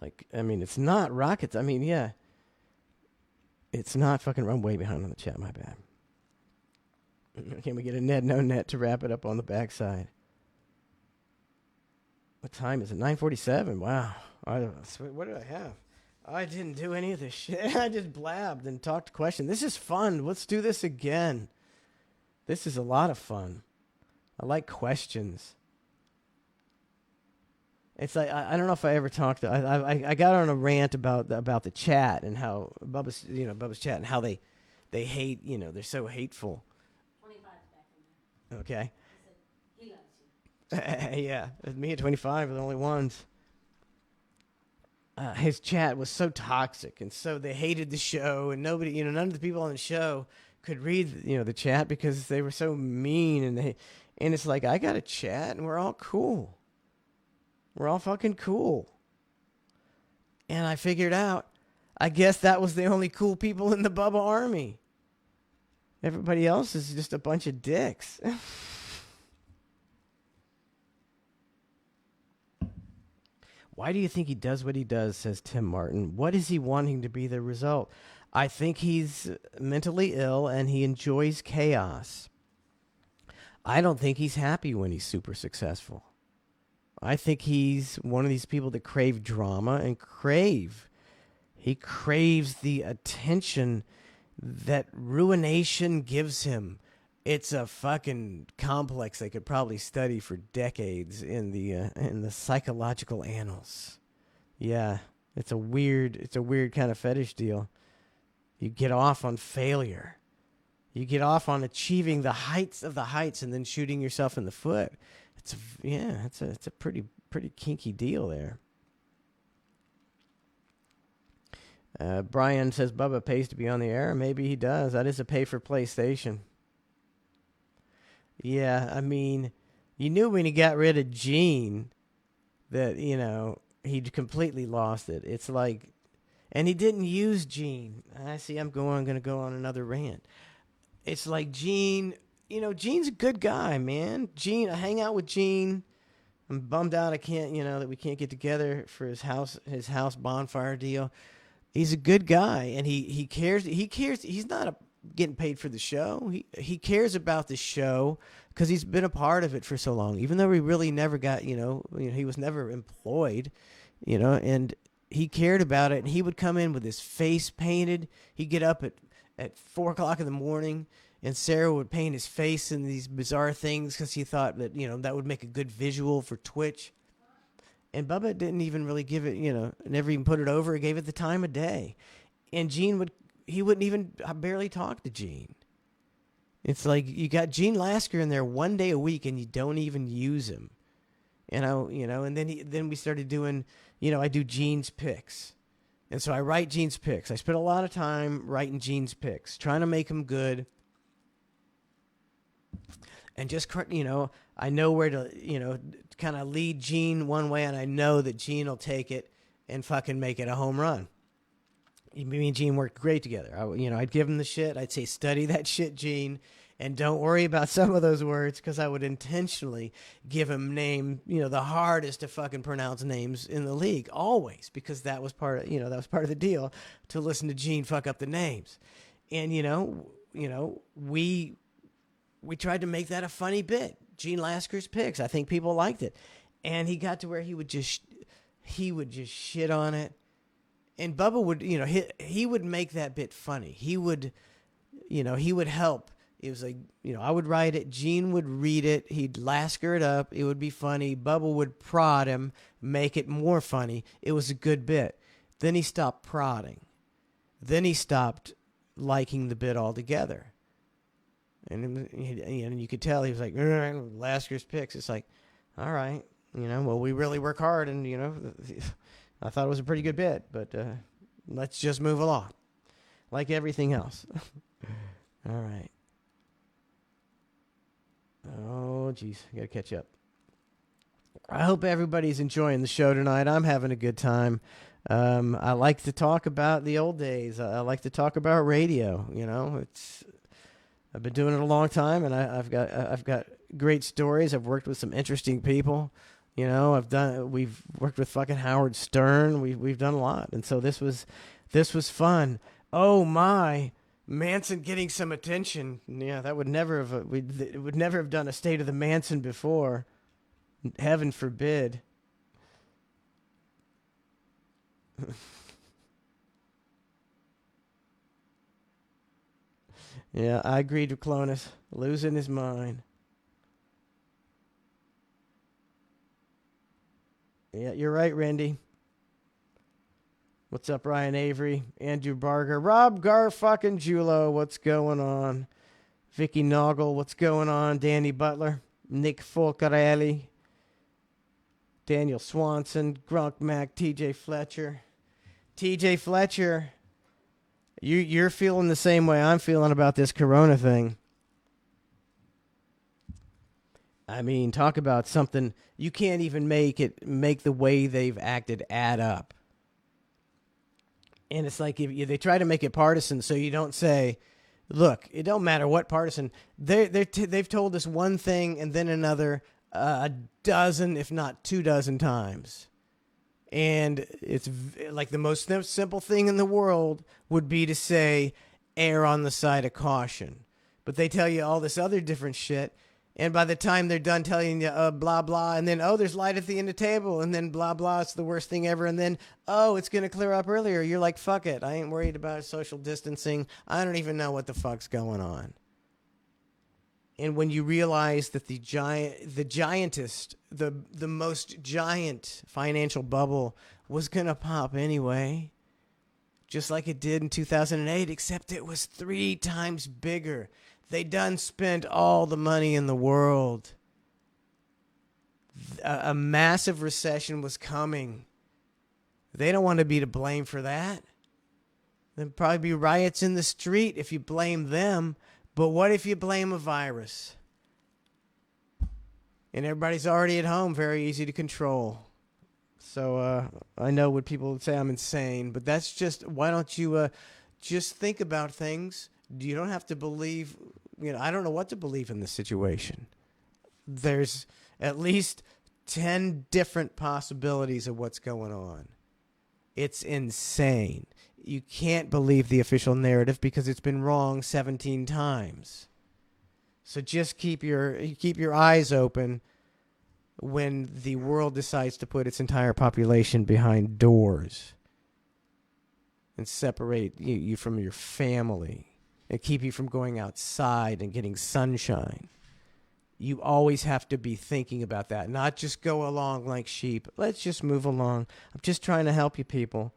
Like, I mean, it's not rockets. I mean, yeah. It's not fucking. I'm way behind on the chat, my bad. Can we get a net, no net to wrap it up on the backside? What time is it? 9:47. Wow. What did I have? I didn't do any of this shit. I just blabbed and talked questions. This is fun. Let's do this again. This is a lot of fun. I like questions. It's like I don't know if I ever talked. I got on a rant about the chat and how Bubba's chat and how they hate. They're so hateful. 25's back in there. Okay. He loves you. Yeah, me and 25 are the only ones. His chat was so toxic, and so they hated the show, and nobody, none of the people on the show could read, the chat because they were so mean, and it's like, I got a chat, and we're all cool. We're all fucking cool. And I figured out, I guess that was the only cool people in the Bubba army. Everybody else is just a bunch of dicks. Why do you think he does what he does, says Tim Martin. What is he wanting to be the result? I think he's mentally ill and he enjoys chaos. I don't think he's happy when he's super successful. I think he's one of these people that crave drama and he craves the attention that ruination gives him. It's a fucking complex they could probably study for decades in the psychological annals. Yeah, it's a weird kind of fetish deal. You get off on failure. You get off on achieving the heights of the heights and then shooting yourself in the foot. It's a pretty kinky deal there. Brian says Bubba pays to be on the air. Maybe he does. That is a pay for PlayStation. Yeah, I mean, you knew when he got rid of Gene that, he'd completely lost it. It's like, and he didn't use Gene. I'm going to go on another rant. It's like Gene, Gene's a good guy, man. Gene, I hang out with Gene. I'm bummed out that we can't get together for his house bonfire deal. He's a good guy, and he cares. He's not getting paid for the show. He cares about the show because he's been a part of it for so long. Even though he really never got, he was never employed, and he cared about it. And he would come in with his face painted. He'd get up at 4 o'clock in the morning, and Sarah would paint his face in these bizarre things because he thought that that would make a good visual for Twitch. And Bubba didn't even really give it, never even put it over. He gave it the time of day. And Gene wouldn't even barely talk to Gene. It's like you got Gene Lasker in there one day a week and you don't even use him. And then we started doing, I do Gene's picks. And so I write Gene's picks. I spent a lot of time writing Gene's picks, trying to make them good. And just, I know where to, kind of lead Gene one way, and I know that Gene will take it and fucking make it a home run. Me and Gene worked great together. I'd give him the shit. I'd say, study that shit, Gene, and don't worry about some of those words, because I would intentionally give him the hardest to fucking pronounce names in the league, always, because that was part of the deal, to listen to Gene fuck up the names. And we tried to make that a funny bit. Gene Lasker's picks. I think people liked it. And he got to where he would just shit on it. And Bubba would, he would make that bit funny. He would help. It was like, I would write it. Gene would read it. He'd Lasker it up. It would be funny. Bubba would prod him, make it more funny. It was a good bit. Then he stopped prodding. Then he stopped liking the bit altogether. And you could tell he was like, Lasker's picks. It's like, all right, well, we really work hard, and I thought it was a pretty good bit, but let's just move along, like everything else. All right. Oh, geez, I gotta catch up. I hope everybody's enjoying the show tonight. I'm having a good time. I like to talk about the old days. I like to talk about radio. You know, I've been doing it a long time, and I've got great stories. I've worked with some interesting people. You know, we've worked with fucking Howard Stern. We've done a lot, and so this was fun. Oh my, Manson getting some attention. Yeah, that would never have would never have done a State of the Manson before. Heaven forbid. Yeah, I agree to Clonus. Losing his mind. Yeah, you're right, Randy. What's up, Ryan Avery? Andrew Barger. Rob Garfucking-Julo, what's going on? Vicky Noggle, what's going on? Danny Butler. Nick Folcarelli. Daniel Swanson. Grunk Mac. TJ Fletcher. TJ Fletcher. You're feeling the same way I'm feeling about this corona thing. I mean, talk about something you can't even make the way they've acted add up. And it's like if they try to make it partisan, so you don't say, "Look, it don't matter what partisan." They've told us one thing and then another a dozen, if not 24 times. And it's like the most simple thing in the world would be to say, err on the side of caution. But they tell you all this other different shit. And by the time they're done telling you blah, blah, and then, there's light at the end of the table, and then blah, blah, it's the worst thing ever. And then, it's going to clear up earlier. You're like, fuck it. I ain't worried about social distancing. I don't even know what the fuck's going on. And when you realize that the giantest, the most giant financial bubble was going to pop anyway, just like it did in 2008, except it was 3 times bigger. They done spent all the money in the world. A massive recession was coming. They don't want to be to blame for that. There'd probably be riots in the street if you blame them. But what if you blame a virus? And everybody's already at home, very easy to control. So I know what people would say I'm insane, but that's just, why don't you just think about things? You don't have to believe, I don't know what to believe in this situation. There's at least 10 different possibilities of what's going on. It's insane. You can't believe the official narrative because it's been wrong 17 times. So just keep your eyes open when the world decides to put its entire population behind doors and separate you from your family and keep you from going outside and getting sunshine. You always have to be thinking about that, not just go along like sheep. Let's just move along. I'm just trying to help you people.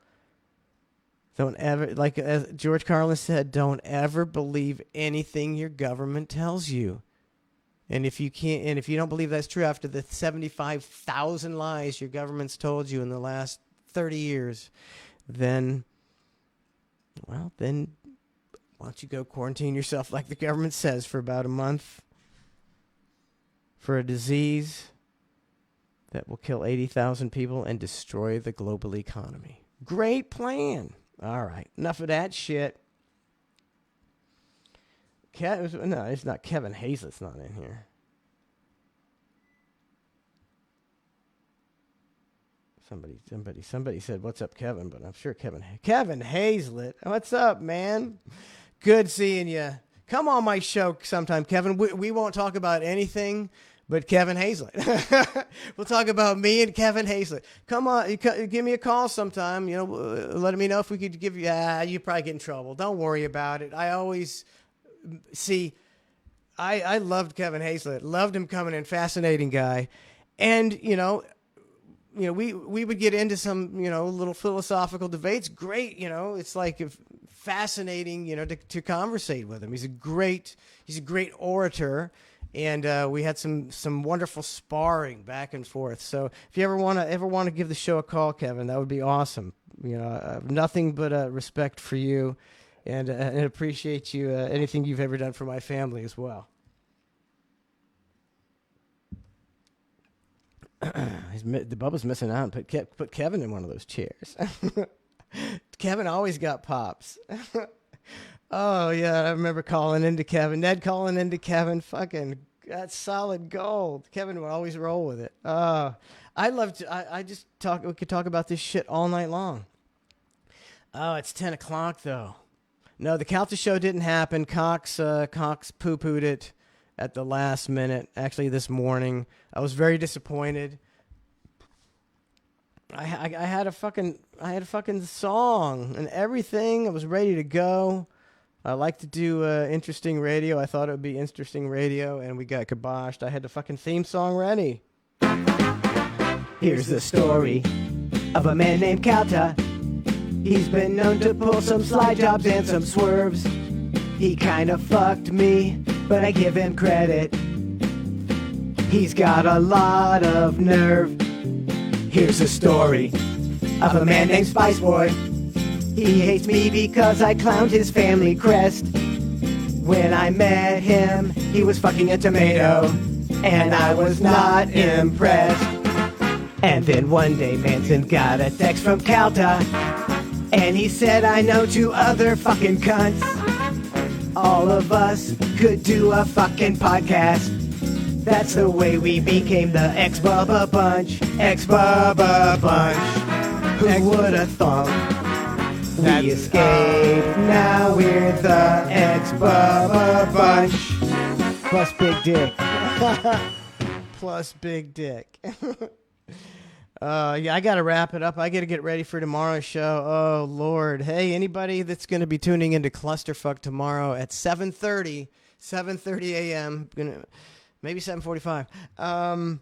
Don't ever, like as George Carlin said, don't ever believe anything your government tells you. And if you don't believe that's true after the 75,000 lies your government's told you in the last 30 years, then why don't you go quarantine yourself like the government says for about a month for a disease that will kill 80,000 people and destroy the global economy. Great plan. All right, enough of that shit. No, it's not Kevin Hazlett's not in here. Somebody said, "What's up, Kevin?" But I'm sure Kevin Hazlett. What's up, man? Good seeing you. Come on my show sometime, Kevin. We won't talk about anything but Kevin Hazlett. We'll talk about me and Kevin Hazlett. Come on, give me a call sometime. Let me know if we could give you. You probably get in trouble. Don't worry about it. I always see. I loved Kevin Hazlett. Loved him coming in. Fascinating guy, and we would get into some little philosophical debates. Great, it's like fascinating, to conversate with him. He's a great orator. And we had some wonderful sparring back and forth. So if you ever want to give the show a call, Kevin, that would be awesome. I have nothing but respect for you, and appreciate you anything you've ever done for my family as well. The Bubba's missing out. Put Kevin in one of those chairs. Kevin always got pops. Oh, yeah, I remember calling into Kevin. Ned calling into Kevin. Fucking, that's solid gold. Kevin would always roll with it. I love to, I just talk, we could talk about this shit all night long. Oh, it's 10 o'clock, though. No, the Calta show didn't happen. Cox poo-pooed it at the last minute. Actually, this morning. I was very disappointed. I had a fucking song and everything. I was ready to go. I like to do interesting radio. I thought it would be interesting radio, and we got kiboshed. I had the fucking theme song ready. Here's the story of a man named Calta. He's been known to pull some slide jobs and some swerves. He kinda fucked me, but I give him credit. He's got a lot of nerve. Here's the story of a man named Spice Boy. He hates me because I clowned his family crest. When I met him, he was fucking a tomato, and I was not impressed. And then one day Manson got a text from Calta, and he said, I know 2 other fucking cunts. All of us could do a fucking podcast. That's the way we became the Ex-Bubba Bunch. Ex-Bubba Bunch. Who would have thought? We escaped, now we're the Ex-Bubba Bunch. Plus Big Dick. Plus Big Dick. Yeah, I got to wrap it up. I got to get ready for tomorrow's show. Oh, Lord. Hey, anybody that's going to be tuning into Clusterfuck tomorrow at 7:30 a.m., maybe 7:45.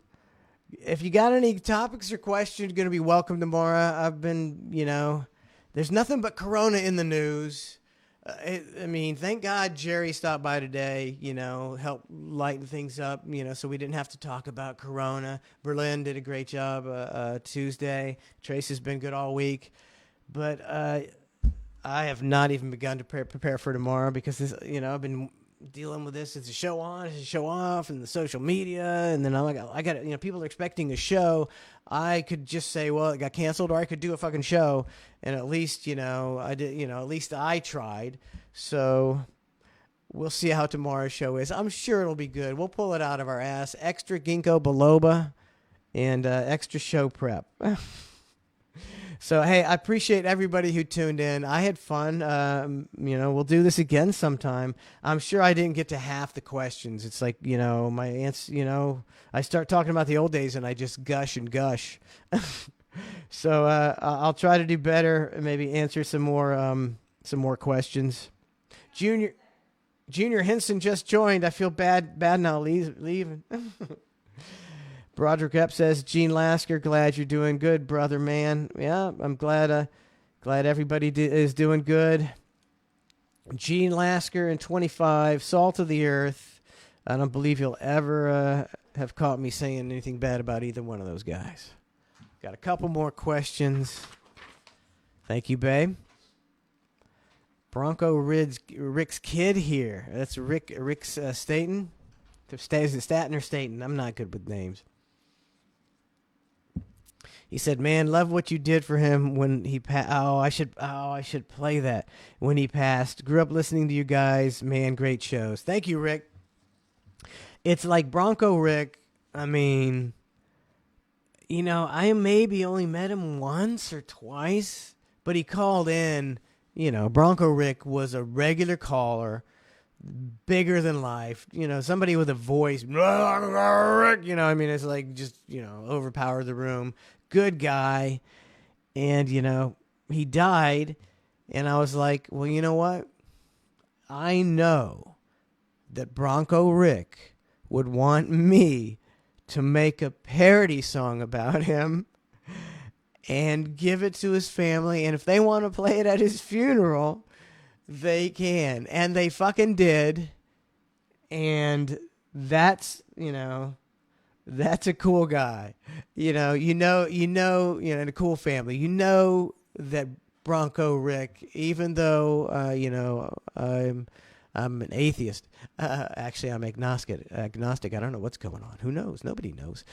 If you got any topics or questions, going to be welcome tomorrow. I've been, there's nothing but Corona in the news. I mean, thank God Jerry stopped by today, helped lighten things up, so we didn't have to talk about Corona. Berlin did a great job Tuesday. Trace has been good all week. But I have not even begun to prepare for tomorrow because, this, I've been dealing with this. It's a show on, it's a show off, and the social media. And then I'm like, I got people are expecting a show. I could just say, well, it got canceled, or I could do a fucking show. And at least, I did, at least I tried. So we'll see how tomorrow's show is. I'm sure it'll be good. We'll pull it out of our ass. Extra ginkgo biloba and extra show prep. So, hey, I appreciate everybody who tuned in. I had fun. We'll do this again sometime. I'm sure I didn't get to half the questions. It's like, my answer, I start talking about the old days and I just gush and gush. So I'll try to do better and maybe answer some more questions. Junior Henson just joined. I feel bad now leaving. Broderick Epp says, Gene Lasker, glad you're doing good, brother, man. Yeah, I'm glad everybody is doing good. Gene Lasker in 25, salt of the earth. I don't believe you'll ever have caught me saying anything bad about either one of those guys. Got a couple more questions. Thank you, babe. Bronco Rick's kid here. That's Rick's Staten. Is it Staten or Staten? I'm not good with names. He said, "Man, love what you did for him when he passed." I should play that when he passed. Grew up listening to you guys. Man, great shows. Thank you, Rick. It's like Bronco Rick. I mean, I maybe only met him once or twice, but he called in. Bronco Rick was a regular caller, bigger than life. Somebody with a voice. It's like just overpowered the room. Good guy. And, he died. And I was like, well, you know what? I know that Bronco Rick would want me to make a parody song about him and give it to his family. And if they want to play it at his funeral, they can. And they fucking did. And that's a cool guy. In a cool family. That Bronco Rick, even though, I'm an atheist. Actually, I'm agnostic. I don't know what's going on. Who knows? Nobody knows.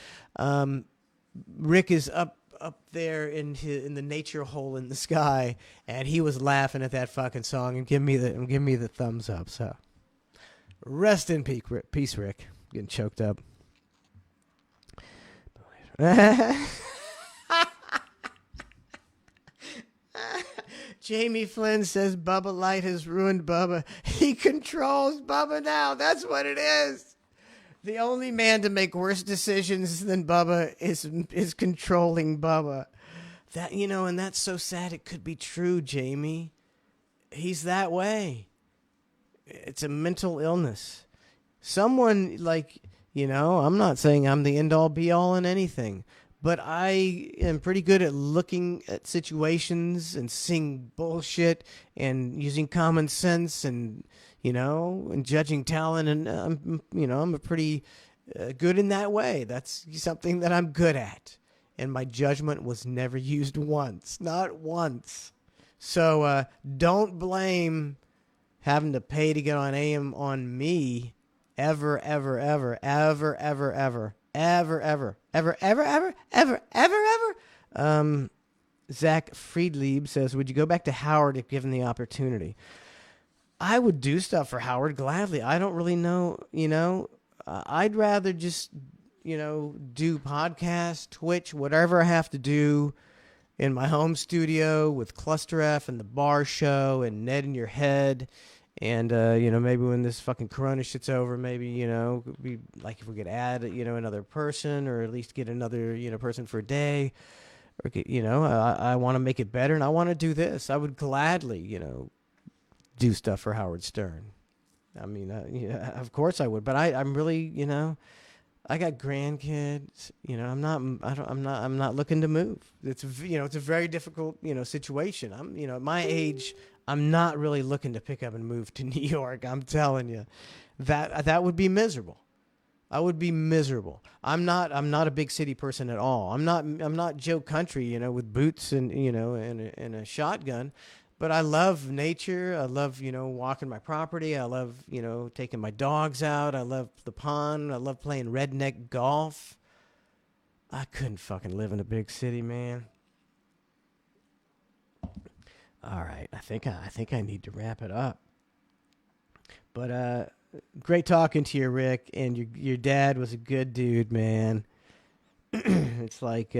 Rick is up there in the nature hole in the sky, and he was laughing at that fucking song and giving me the thumbs up. So rest in peace, Rick. Getting choked up. Jamie Flynn says Bubba Light has ruined Bubba. He controls Bubba now. That's what it is. The only man to make worse decisions than Bubba is controlling Bubba. That, you know, and that's so sad. It could be true, Jamie. He's that way. It's a mental illness. Someone like, you know, I'm not saying I'm the end all be all in anything, but I am pretty good at looking at situations and seeing bullshit and using common sense and, you know, and judging talent. And I'm a pretty good in that way. That's something that I'm good at. And my judgment was never used once, not once. So don't blame having to pay to get on AM on me ever, ever, ever, ever, ever, ever. Ever, ever, ever, ever, ever, ever, ever, ever. Zach Friedlieb says, would you go back to Howard if given the opportunity? I would do stuff for Howard gladly. I don't really know, you know. I'd rather just, you know, do podcast, Twitch, whatever I have to do in my home studio with Cluster F and the Bar Show and Ned in Your Head. And, you know, maybe when this fucking Corona shit's over, maybe, you know, we, like if we could add, you know, another person or at least get another, you know, person for a day. Or, you know, I want to make it better and I want to do this. I would gladly, you know, do stuff for Howard Stern. I mean, yeah, of course I would. But I'm really, you know, I got grandkids. You know, I'm not looking to move. It's, you know, it's a very difficult, you know, situation. I'm, you know, at my age, I'm not really looking to pick up and move to New York. I'm telling you, that would be miserable. I would be miserable. I'm not a big city person at all. I'm not Joe Country, you know, with boots and, you know, and a shotgun. But I love nature. I love, you know, walking my property. I love, you know, taking my dogs out. I love the pond. I love playing redneck golf. I couldn't fucking live in a big city, man. All right, I think I need to wrap it up. But great talking to you, Rick, and your dad was a good dude, man. It's like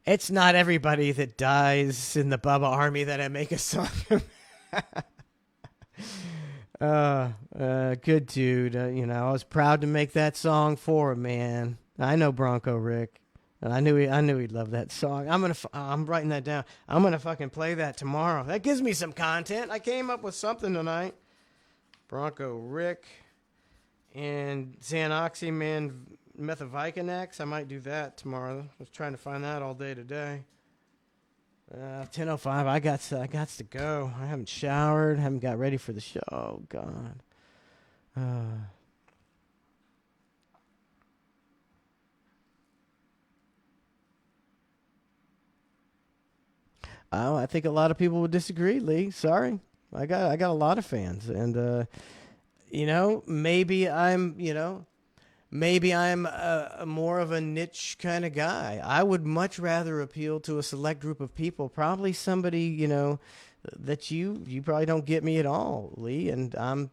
it's not everybody that dies in the Bubba Army that I make a song about. Good dude. You know, I was proud to make that song for him, man. I know Bronco Rick. And I knew he'd love that song. I'm writing that down. I'm gonna fucking play that tomorrow. That gives me some content. I came up with something tonight. Bronco Rick and Xanoxy Man Methivicanax. I might do that tomorrow. I was trying to find that all day today. 10:05. I got to go. I haven't showered. Haven't got ready for the show. Oh God. Oh, I think a lot of people would disagree, Lee. Sorry. I got a lot of fans. And, you know, maybe I'm a more of a niche kind of guy. I would much rather appeal to a select group of people, probably somebody, you know, that you probably don't get me at all, Lee. And I'm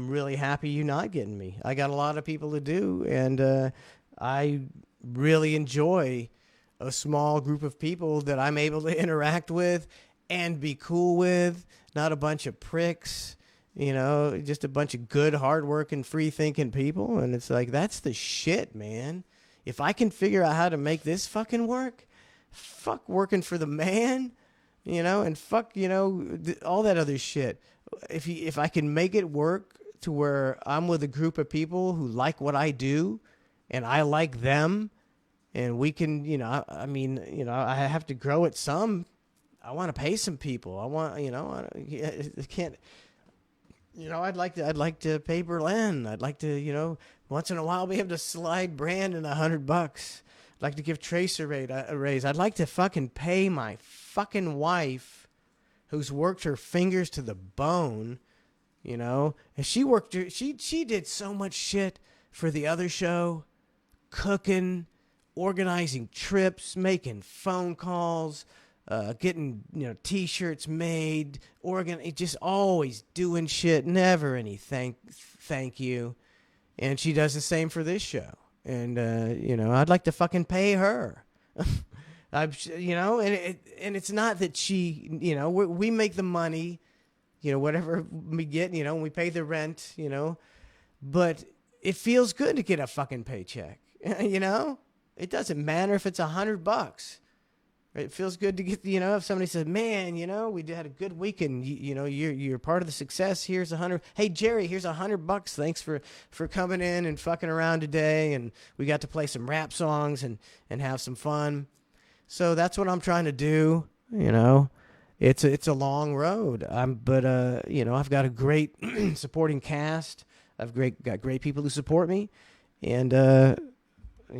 really happy you're not getting me. I got a lot of people to do, and I really enjoy a small group of people that I'm able to interact with and be cool with, not a bunch of pricks, you know, just a bunch of good, hardworking, free-thinking people. And it's like, that's the shit, man. If I can figure out how to make this fucking work, fuck working for the man, you know, and fuck, you know, all that other shit. If I can make it work to where I'm with a group of people who like what I do and I like them, and we can, you know, I mean, you know, I have to grow it some. I want to pay some people. I want, you know, I can't, you know, I'd like to pay Berlin. I'd like to, you know, once in a while be able to slide Brandon $100. I'd like to give Tracer a raise. I'd like to fucking pay my fucking wife, who's worked her fingers to the bone, you know, and she did so much shit for the other show, cooking, organizing trips, making phone calls, getting T-shirts made, just always doing shit. Never any thank you. And she does the same for this show. And I'd like to fucking pay her. And it's not that she, we make the money, whatever we get, we pay the rent, but it feels good to get a fucking paycheck, It doesn't matter if it's $100. It feels good to get, if somebody says, man, we had a good week and, you're part of the success. Here's $100. Hey, Jerry, here's $100. Thanks for coming in and fucking around today. And we got to play some rap songs and have some fun. So that's what I'm trying to do. It's a long road. But I've got a great supporting cast. I've got great people who support me. And,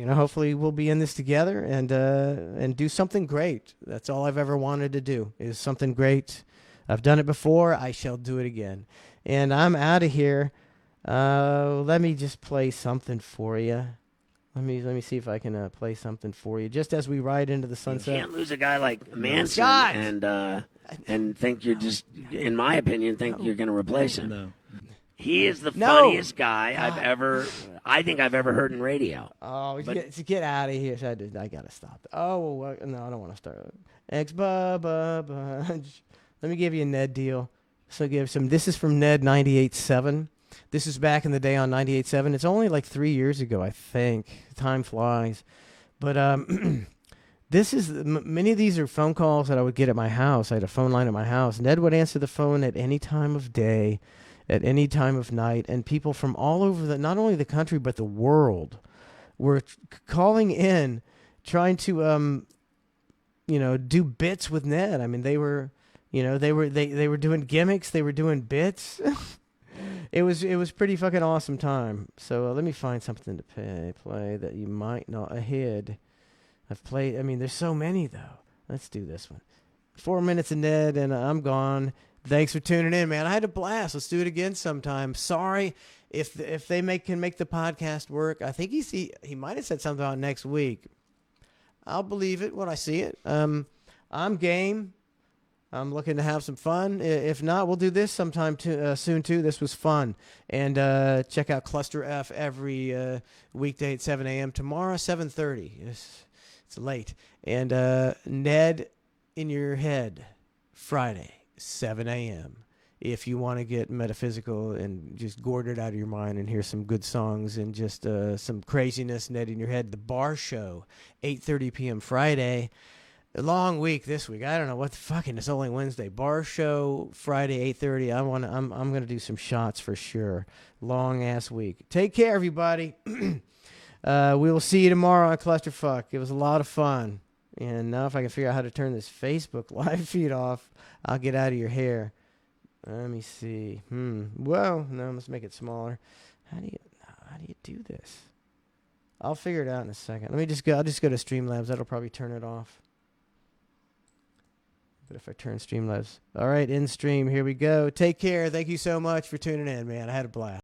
hopefully we'll be in this together and do something great. That's all I've ever wanted to do is something great. I've done it before. I shall do it again. And I'm out of here. Let me just play something for you. Let me see if I can play something for you just as we ride into the sunset. You can't lose a guy like Manson and think you're just, in my opinion, you're going to replace him. No. He is the funniest guy I think I've ever heard in radio. Oh, get out of here. I got to stop. No, I don't want to start. Ex-Bubba Bunch. Let me give you a Ned deal. So this is from Ned 98.7. This is back in the day on 98.7. It's only like 3 years ago, I think. Time flies. But many of these are phone calls that I would get at my house. I had a phone line at my house. Ned would answer the phone at any time of day, at any time of night, and people from all over not only the country but the world were calling in, trying to do bits with Ned. I mean, they were doing gimmicks, they were doing bits. It was pretty fucking awesome time. So let me find something to play that you might not have heard. I've played. I mean, there's so many though. Let's do this one. 4 minutes of Ned, and I'm gone. Thanks for tuning in, man. I had a blast. Let's do it again sometime. Sorry if they can make the podcast work. I think he might have said something about next week. I'll believe it when I see it. I'm game. I'm looking to have some fun. If not, we'll do this sometime soon too. This was fun. And check out Cluster F every weekday at 7 a.m. Tomorrow, 7:30. It's late. And Ned in Your Head, Friday, 7 a.m. If you want to get metaphysical and just gourd it out of your mind and hear some good songs and just some craziness, Ned in Your Head. The Bar Show, 8:30 p.m. Friday. A long week this week. I don't know what the fucking. It's only Wednesday. Bar Show Friday 8:30. I'm gonna do some shots for sure. Long ass week. Take care, everybody. We will see you tomorrow on Clusterfuck. It was a lot of fun. And now if I can figure out how to turn this Facebook live feed off, I'll get out of your hair. Let me see. Well, no, let's make it smaller. How do you do this? I'll figure it out in a second. I'll just go to Streamlabs. That'll probably turn it off. But if I turn Streamlabs. All right, in stream, here we go. Take care. Thank you so much for tuning in, man. I had a blast.